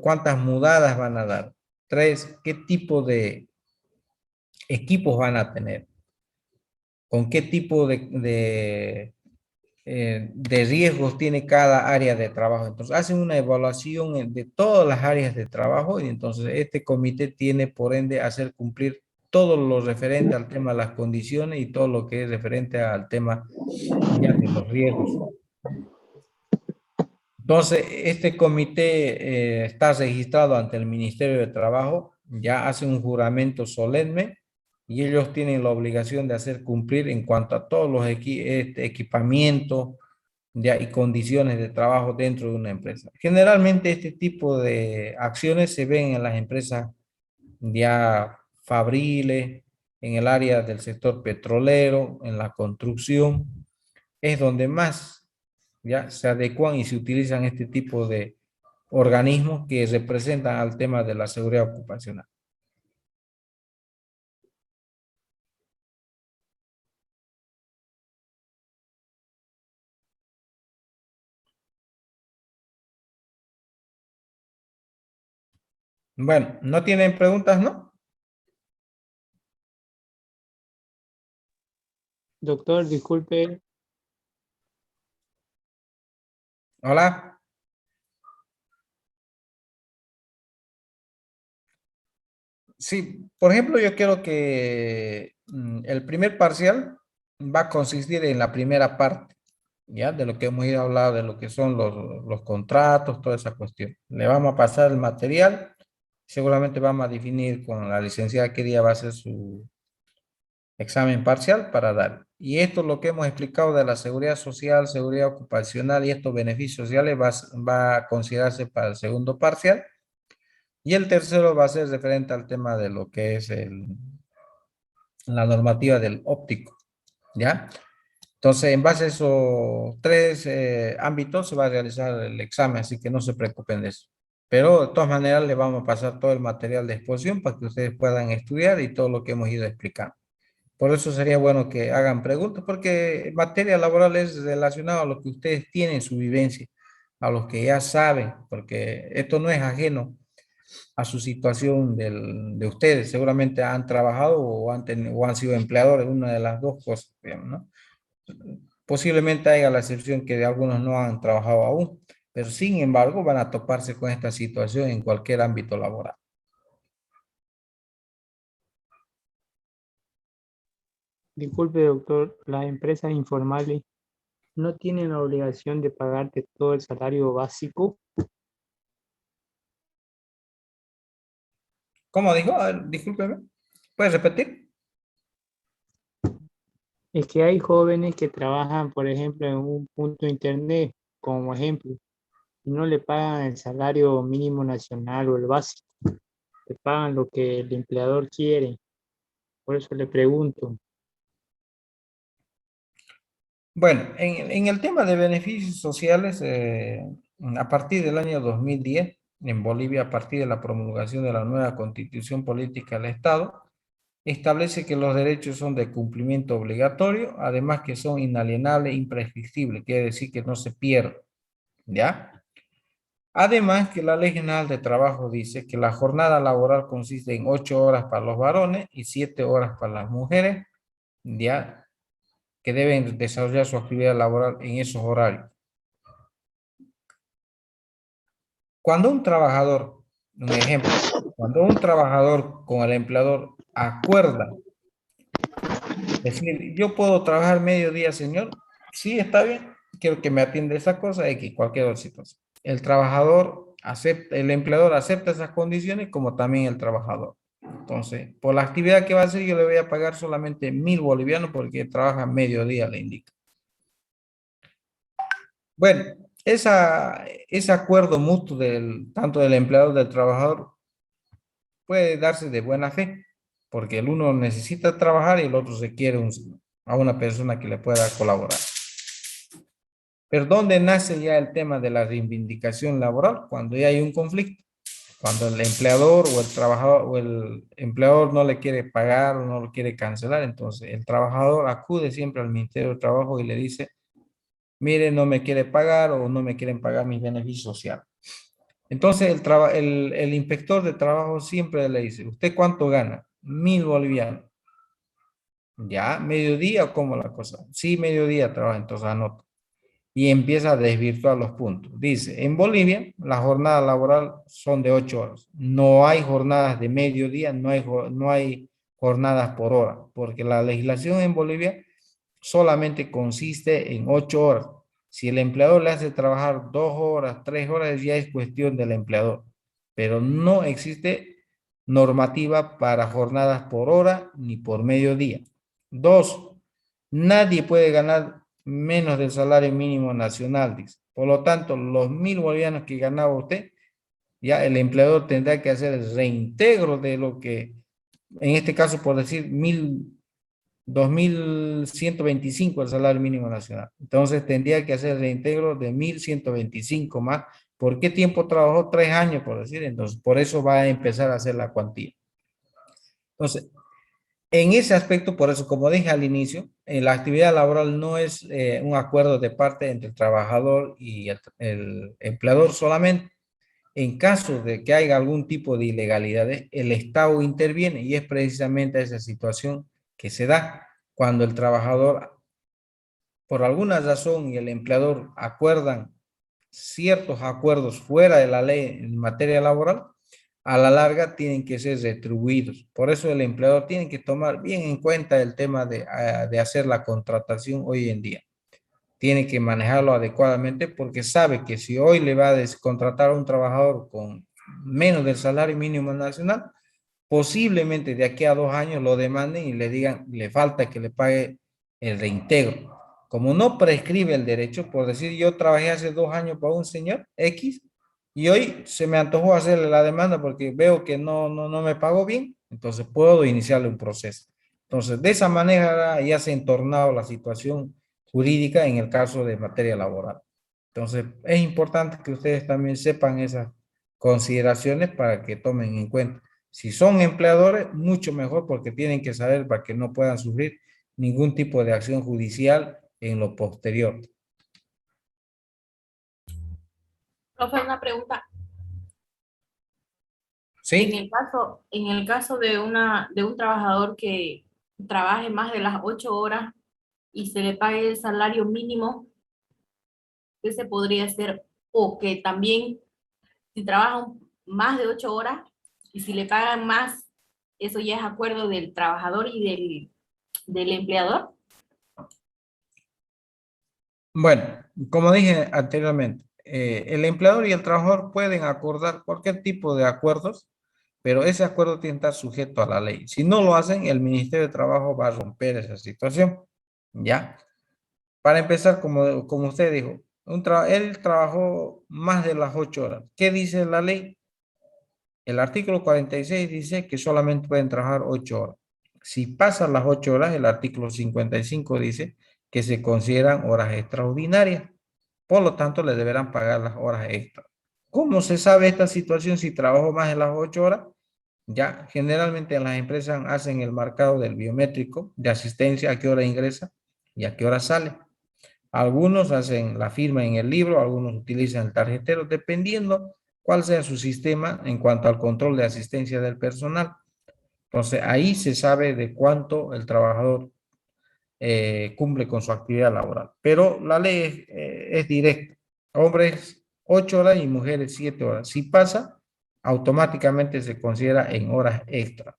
cuántas mudadas van a dar. 3, qué tipo de equipos van a tener, con qué tipo de riesgos tiene cada área de trabajo. Entonces hacen una evaluación de todas las áreas de trabajo y entonces este comité tiene por ende hacer cumplir todo lo referente al tema de las condiciones y todo lo que es referente al tema ya de los riesgos. Entonces, este comité está registrado ante el Ministerio de Trabajo, ya hace un juramento solemne y ellos tienen la obligación de hacer cumplir en cuanto a todos los equipamientos ya, y condiciones de trabajo dentro de una empresa. Generalmente este tipo de acciones se ven en las empresas ya fabriles, en el área del sector petrolero, en la construcción, es donde más ya se adecuan y se utilizan este tipo de organismos que representan al tema de la seguridad ocupacional. Bueno, ¿no tienen preguntas, no?
Doctor, disculpe,
Hola. Sí, por ejemplo, yo quiero que el primer parcial va a consistir en la primera parte, ¿ya? De lo que hemos ido a hablar, de lo que son los contratos, toda esa cuestión. Le vamos a pasar el material, seguramente vamos a definir con la licenciada qué día va a ser examen parcial para dar. Y esto es lo que hemos explicado de la seguridad social, seguridad ocupacional y estos beneficios sociales va a considerarse para el segundo parcial. Y el tercero va a ser referente al tema de lo que es la normativa del óptico, ¿ya? Entonces, en base a esos tres ámbitos se va a realizar el examen, así que no se preocupen de eso. Pero de todas maneras les vamos a pasar todo el material de exposición para que ustedes puedan estudiar y todo lo que hemos ido explicando. Por eso sería bueno que hagan preguntas, porque materia laboral es relacionado a lo que ustedes tienen, su vivencia, a los que ya saben, porque esto no es ajeno a su situación de ustedes. Seguramente han trabajado o han sido empleadores, una de las dos cosas, digamos, ¿no? Posiblemente haya la excepción que de algunos no han trabajado aún, pero sin embargo van a toparse con esta situación en cualquier ámbito laboral.
Disculpe, doctor, las empresas informales no tienen la obligación de pagarte todo el salario básico.
¿Cómo dijo? A ver, discúlpeme. ¿Puedes repetir?
Es que hay jóvenes que trabajan, por ejemplo, en un punto de internet, como ejemplo, y no le pagan el salario mínimo nacional o el básico, le pagan lo que el empleador quiere. Por eso le pregunto.
Bueno, en el tema de beneficios sociales, a partir del año 2010, en Bolivia, a partir de la promulgación de la nueva Constitución Política del Estado, establece que los derechos son de cumplimiento obligatorio, además que son inalienables e imprescriptibles, quiere decir que no se pierden, ¿ya? Además que la Ley General de Trabajo dice que la jornada laboral consiste en 8 horas para los varones y 7 horas para las mujeres, ¿ya? Que deben desarrollar su actividad laboral en esos horarios. Cuando un trabajador, un ejemplo, cuando un trabajador con el empleador acuerda decir, yo puedo trabajar mediodía, señor, sí, está bien, quiero que me atienda esa cosa, X, cualquier otra situación. El trabajador acepta, el empleador acepta esas condiciones como también el trabajador. Entonces, por la actividad que va a hacer, yo le voy a pagar solamente 1.000 bolivianos porque trabaja mediodía, le indica. Bueno, ese acuerdo mutuo tanto del empleador como del trabajador puede darse de buena fe, porque el uno necesita trabajar y el otro requiere a una persona que le pueda colaborar. Pero ¿dónde nace ya el tema de la reivindicación laboral? Cuando ya hay un conflicto, cuando el empleador o el trabajador o el empleador no le quiere pagar o no lo quiere cancelar, entonces el trabajador acude siempre al Ministerio de Trabajo y le dice, mire, no me quiere pagar o no me quieren pagar mis beneficios sociales. Entonces el inspector de trabajo siempre le dice, ¿usted cuánto gana? 1.000 bolivianos. ¿Ya? ¿Mediodía o cómo la cosa? Sí, mediodía trabaja, entonces anota. Y empieza a desvirtuar los puntos. Dice, en Bolivia la jornada laboral son de 8 horas. No hay jornadas de mediodía, no hay jornadas por hora, porque la legislación en Bolivia solamente consiste en 8 horas. Si el empleador le hace trabajar 2 horas, 3 horas, ya es cuestión del empleador. Pero no existe normativa para jornadas por hora ni por mediodía. 2, nadie puede ganar menos del salario mínimo nacional, dice. Por lo tanto, los 1.000 bolivianos que ganaba usted, ya el empleador tendrá que hacer el reintegro de lo que, en este caso, por decir, 2.125 el salario mínimo nacional. Entonces tendría que hacer el reintegro de 1.125 más. ¿Por qué tiempo trabajó? 3 años, por decir. Entonces, por eso va a empezar a hacer la cuantía. Entonces, en ese aspecto, por eso, como dije al inicio, la actividad laboral no es un acuerdo de parte entre el trabajador y el empleador solamente. En caso de que haya algún tipo de ilegalidades, el Estado interviene y es precisamente esa situación que se da cuando el trabajador, por alguna razón, y el empleador acuerdan ciertos acuerdos fuera de la ley en materia laboral, a la larga tienen que ser retribuidos. Por eso el empleador tiene que tomar bien en cuenta el tema de hacer la contratación hoy en día. Tiene que manejarlo adecuadamente porque sabe que si hoy le va a contratar a un trabajador con menos del salario mínimo nacional, posiblemente de aquí a 2 años lo demanden y le digan, le falta que le pague el reintegro. Como no prescribe el derecho, por decir, yo trabajé hace 2 años para un señor X y hoy se me antojó hacerle la demanda porque veo que no me pagó bien, entonces puedo iniciarle un proceso. Entonces, de esa manera ya se ha entornado la situación jurídica en el caso de materia laboral. Entonces, es importante que ustedes también sepan esas consideraciones para que tomen en cuenta. Si son empleadores, mucho mejor porque tienen que saber para que no puedan sufrir ningún tipo de acción judicial en lo posterior.
Profe, una pregunta.
¿Sí?
En el caso de un trabajador que trabaje más de las 8 horas y se le pague el salario mínimo, ¿qué se podría hacer? O que también, si trabajan más de 8 horas y si le pagan más, eso ya es acuerdo del trabajador y del empleador.
Bueno, como dije anteriormente, el empleador y el trabajador pueden acordar cualquier tipo de acuerdos, pero ese acuerdo tiene que estar sujeto a la ley. Si no lo hacen, el Ministerio de Trabajo va a romper esa situación. ¿Ya? Para empezar, como usted dijo, él trabajó más de las 8 horas. ¿Qué dice la ley? El artículo 46 dice que solamente pueden trabajar 8 horas. Si pasan las 8 horas, el artículo 55 dice que se consideran horas extraordinarias. Por lo tanto, le deberán pagar las horas extras. ¿Cómo se sabe esta situación si trabajo más de las 8 horas? Ya, generalmente las empresas hacen el marcado del biométrico de asistencia, a qué hora ingresa y a qué hora sale. Algunos hacen la firma en el libro, algunos utilizan el tarjetero, dependiendo cuál sea su sistema en cuanto al control de asistencia del personal. Entonces, ahí se sabe de cuánto el trabajador cumple con su actividad laboral. Pero la ley es directa. Hombres 8 horas y mujeres 7 horas. Si pasa, automáticamente se considera en horas extra.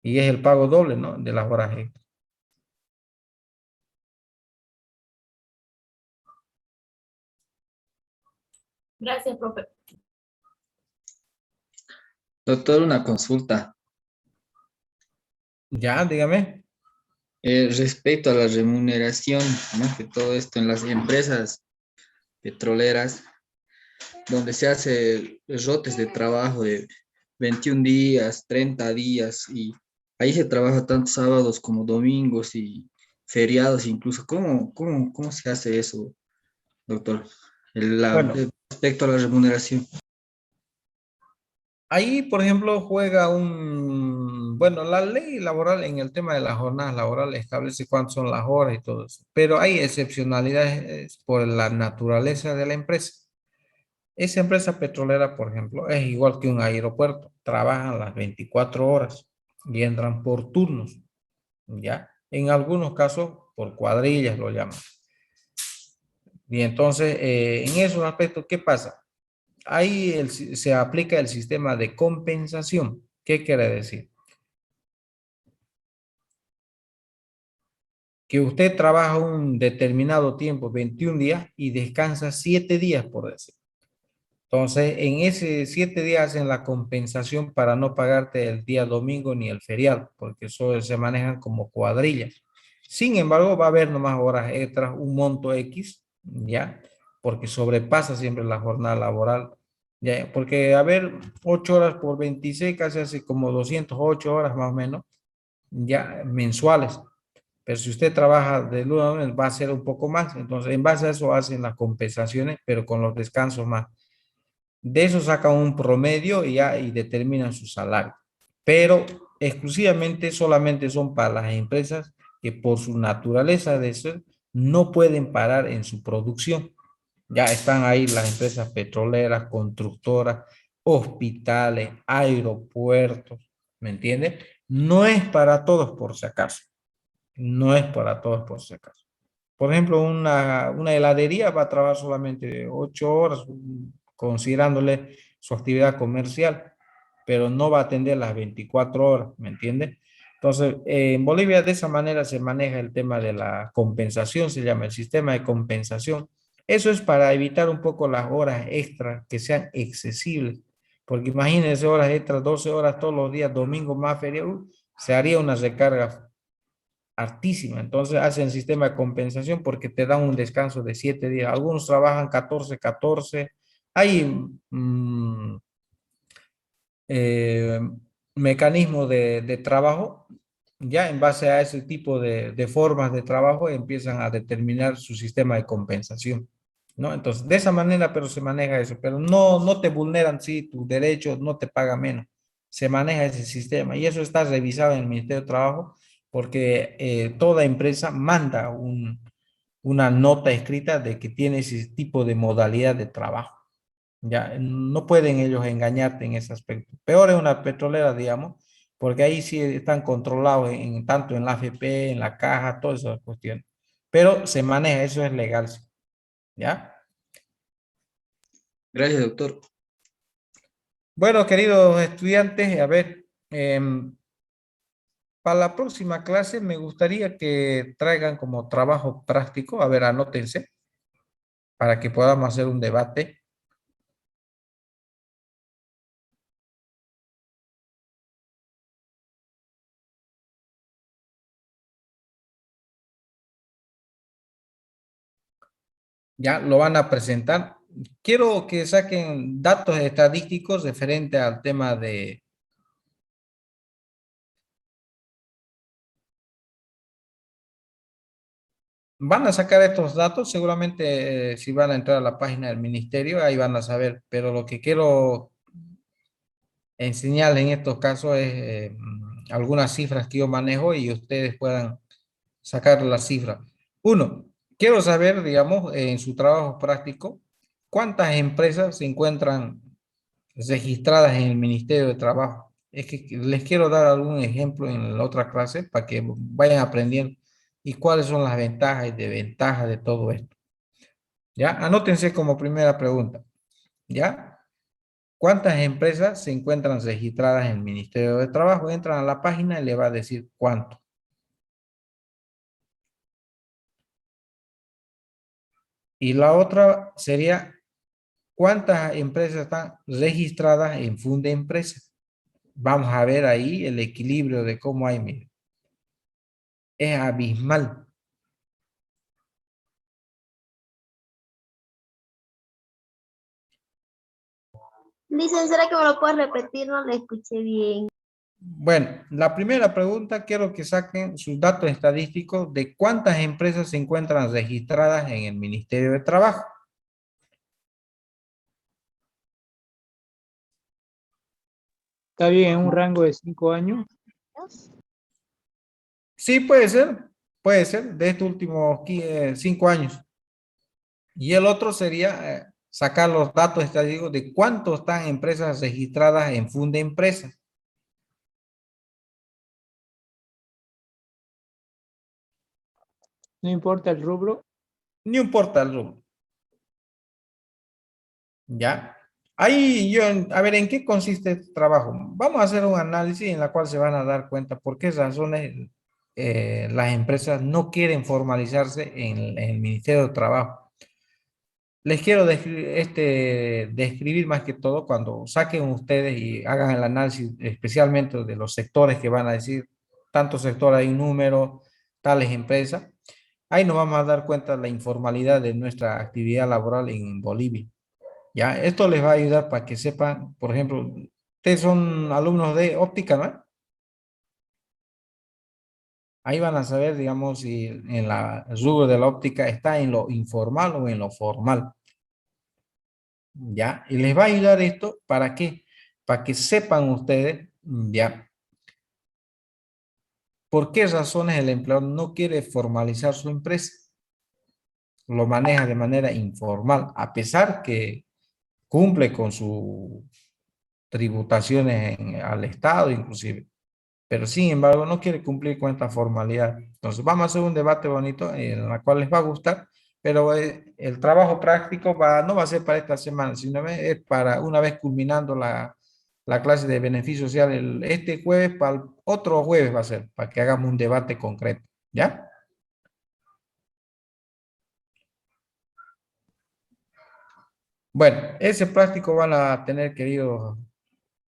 Y es el pago doble, ¿no? De las horas extras.
Gracias, profe.
Doctor, una consulta.
Ya, dígame.
Respecto a la remuneración, más que todo esto en las empresas petroleras, donde se hace rotes de trabajo de 21 días, 30 días, y ahí se trabaja tanto sábados como domingos y feriados incluso. ¿Cómo se hace eso, doctor?
Bueno,
Respecto a la remuneración.
ahí, por ejemplo, juega bueno, la ley laboral en el tema de las jornadas laborales establece cuántas son las horas y todo eso, pero hay excepcionalidades por la naturaleza de la empresa. Esa empresa petrolera, por ejemplo, es igual que un aeropuerto, trabajan las 24 horas y entran por turnos, ¿ya? En algunos casos, por cuadrillas lo llaman. Y entonces, en esos aspectos, ¿qué pasa? Ahí se aplica el sistema de compensación. ¿Qué quiere decir? Que usted trabaja un determinado tiempo, 21 días, y descansa 7 días, por decir. Entonces, en ese 7 días hacen la compensación para no pagarte el día domingo ni el feriado, porque eso se manejan como cuadrillas. Sin embargo, va a haber nomás horas extras, un monto X, ¿ya? Porque sobrepasa siempre la jornada laboral, ¿ya? Porque, a ver, 8 horas por 26, casi hace como 208 horas más o menos, ya mensuales. Pero si usted trabaja de lunes a lunes, va a ser un poco más. Entonces, en base a eso hacen las compensaciones, pero con los descansos más. De eso sacan un promedio y determinan su salario. Pero exclusivamente solamente son para las empresas que por su naturaleza de ser no pueden parar en su producción. Ya están ahí las empresas petroleras, constructoras, hospitales, aeropuertos, ¿me entiende? No es para todos por si acaso. No es para todos por si acaso. Por ejemplo, una heladería va a trabajar solamente 8 horas, considerándole su actividad comercial, pero no va a atender las 24 horas, ¿me entiende? Entonces, en Bolivia de esa manera se maneja el tema de la compensación, se llama el sistema de compensación. Eso es para evitar un poco las horas extras que sean excesibles, Porque imagínense horas extras, 12 horas todos los días, domingo más feriado, se haría una recarga altísima. Entonces hacen sistema de compensación porque te dan un descanso de 7 días. Algunos trabajan 14, 14. Hay eh, mecanismos de trabajo, ya en base a ese tipo de formas de trabajo empiezan a determinar su sistema de compensación, ¿no? Entonces, de esa manera, pero se maneja eso, pero no te vulneran, sí, tus derechos, no te paga menos, se maneja ese sistema y eso está revisado en el Ministerio de Trabajo porque toda empresa manda una nota escrita de que tiene ese tipo de modalidad de trabajo. Ya, no pueden ellos engañarte en ese aspecto. Peor es una petrolera, digamos, porque ahí sí están controlados tanto en la AFP, en la caja, todas esas cuestiones. Pero se maneja, eso es legal, sí. ¿Ya?
Gracias, doctor.
Bueno, queridos estudiantes, a ver, para la próxima clase me gustaría que traigan como trabajo práctico, a ver, anótense, para que podamos hacer un debate. Ya lo van a presentar. Quiero que saquen datos estadísticos referente al tema de... Van a sacar estos datos, seguramente si van a entrar a la página del ministerio, ahí van a saber, pero lo que quiero enseñarles en estos casos es algunas cifras que yo manejo y ustedes puedan sacar las cifras. Uno, quiero saber, digamos, en su trabajo práctico, cuántas empresas se encuentran registradas en el Ministerio de Trabajo. Es que les quiero dar algún ejemplo en la otra clase para que vayan aprendiendo y cuáles son las ventajas y desventajas de todo esto. ¿Ya? Anótense como primera pregunta. ¿Ya? ¿Cuántas empresas se encuentran registradas en el Ministerio de Trabajo? Entran a la página y le va a decir cuánto. Y la otra sería, ¿cuántas empresas están registradas en Funde Empresas? Vamos a ver ahí el equilibrio de cómo hay, mire. Es abismal.
Dicen, ¿será que me lo puedes repetir? No le escuché bien.
Bueno, la primera pregunta, quiero que saquen sus datos estadísticos de cuántas empresas se encuentran registradas en el Ministerio de Trabajo.
Está bien, en un rango de 5 años.
Sí, puede ser, de estos últimos 5 años. Y el otro sería sacar los datos estadísticos de cuánto están empresas registradas en Funde Empresas.
No importa el rubro.
No importa el rubro. ¿Ya? Ahí yo, a ver, ¿en qué consiste este trabajo? Vamos a hacer un análisis en la cual se van a dar cuenta por qué razones las empresas no quieren formalizarse en el Ministerio de Trabajo. Les quiero describir más que todo cuando saquen ustedes y hagan el análisis, especialmente de los sectores que van a decir, tantos sectores hay un número, tales empresas. Ahí nos vamos a dar cuenta de la informalidad de nuestra actividad laboral en Bolivia. Ya, esto les va a ayudar para que sepan, por ejemplo, ustedes son alumnos de óptica, ¿no? Ahí van a saber, digamos, si en la el rubro de la óptica está en lo informal o en lo formal. ¿Ya? Y les va a ayudar esto, ¿para qué? Para que sepan ustedes, ¿ya? ¿Por qué razones el empleador no quiere formalizar su empresa? Lo maneja de manera informal, a pesar que cumple con sus tributaciones al Estado, inclusive. Pero sin embargo no quiere cumplir con esta formalidad. Entonces vamos a hacer un debate bonito en la cual les va a gustar, pero el trabajo práctico no va a ser para esta semana, sino es para una vez culminando la clase de beneficio social este jueves, para el otro jueves va a ser, para que hagamos un debate concreto, ¿ya? Bueno, ese práctico van a tener, queridos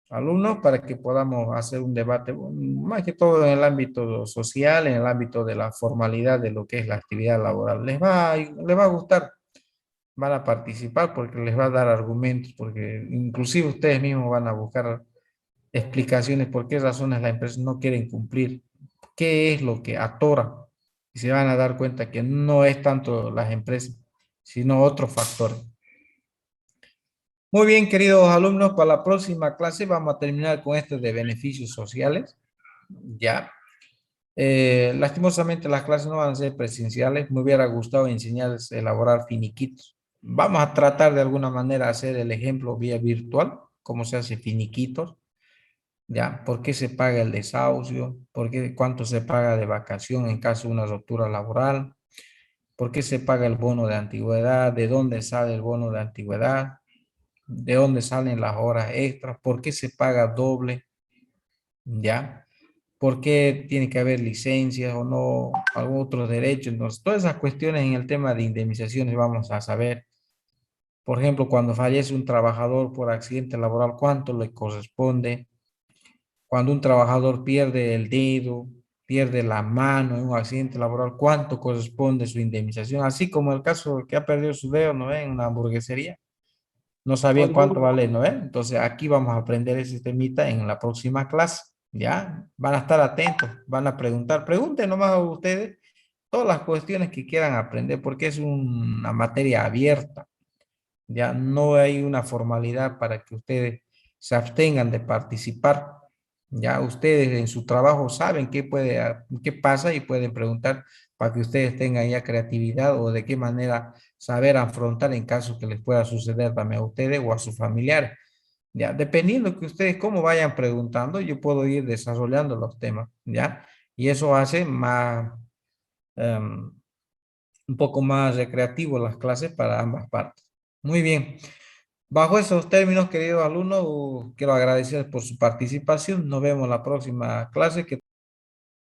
alumnos para que podamos hacer un debate, más que todo en el ámbito social, en el ámbito de la formalidad de lo que es la actividad laboral. Les va a gustar, van a participar porque les va a dar argumentos, porque inclusive ustedes mismos van a buscar explicaciones por qué razones las empresas no quieren cumplir, qué es lo que atora, y se van a dar cuenta que no es tanto las empresas, sino otros factores. Muy bien, queridos alumnos, para la próxima clase vamos a terminar con esto de beneficios sociales. Ya. Lastimosamente las clases no van a ser presenciales. Me hubiera gustado enseñarles a elaborar finiquitos. Vamos a tratar de alguna manera hacer el ejemplo vía virtual, cómo se hace finiquitos. ¿Ya? ¿Por qué se paga el desahucio? ¿Por qué, cuánto se paga de vacación en caso de una ruptura laboral? ¿Por qué se paga el bono de antigüedad? ¿De dónde sale el bono de antigüedad? ¿De dónde salen las horas extras? ¿Por qué se paga doble? ¿Ya? ¿Por qué tiene que haber licencias o no? ¿Algún otro derecho? Entonces, todas esas cuestiones en el tema de indemnizaciones vamos a saber. Por ejemplo, cuando fallece un trabajador por accidente laboral, ¿cuánto le corresponde? Cuando un trabajador pierde el dedo, pierde la mano en un accidente laboral, ¿cuánto corresponde su indemnización? Así como el caso que ha perdido su dedo, ¿no? En una hamburguesería. No sabían cuánto vale, ¿no? Entonces aquí vamos a aprender ese temita en la próxima clase, ¿ya? Van a estar atentos, van a preguntar. Pregunten nomás a ustedes todas las cuestiones que quieran aprender porque es una materia abierta, ¿ya? No hay una formalidad para que ustedes se abstengan de participar. Ya ustedes en su trabajo saben qué pasa y pueden preguntar para que ustedes tengan ya creatividad o de qué manera saber afrontar en caso que les pueda suceder también a ustedes o a sus familiares. Ya, dependiendo que ustedes cómo vayan preguntando, yo puedo ir desarrollando los temas, ¿ya? Y eso hace más, un poco más recreativo las clases para ambas partes. Muy bien. Bajo esos términos, queridos alumnos, quiero agradecer por su participación. Nos vemos en la próxima clase. Que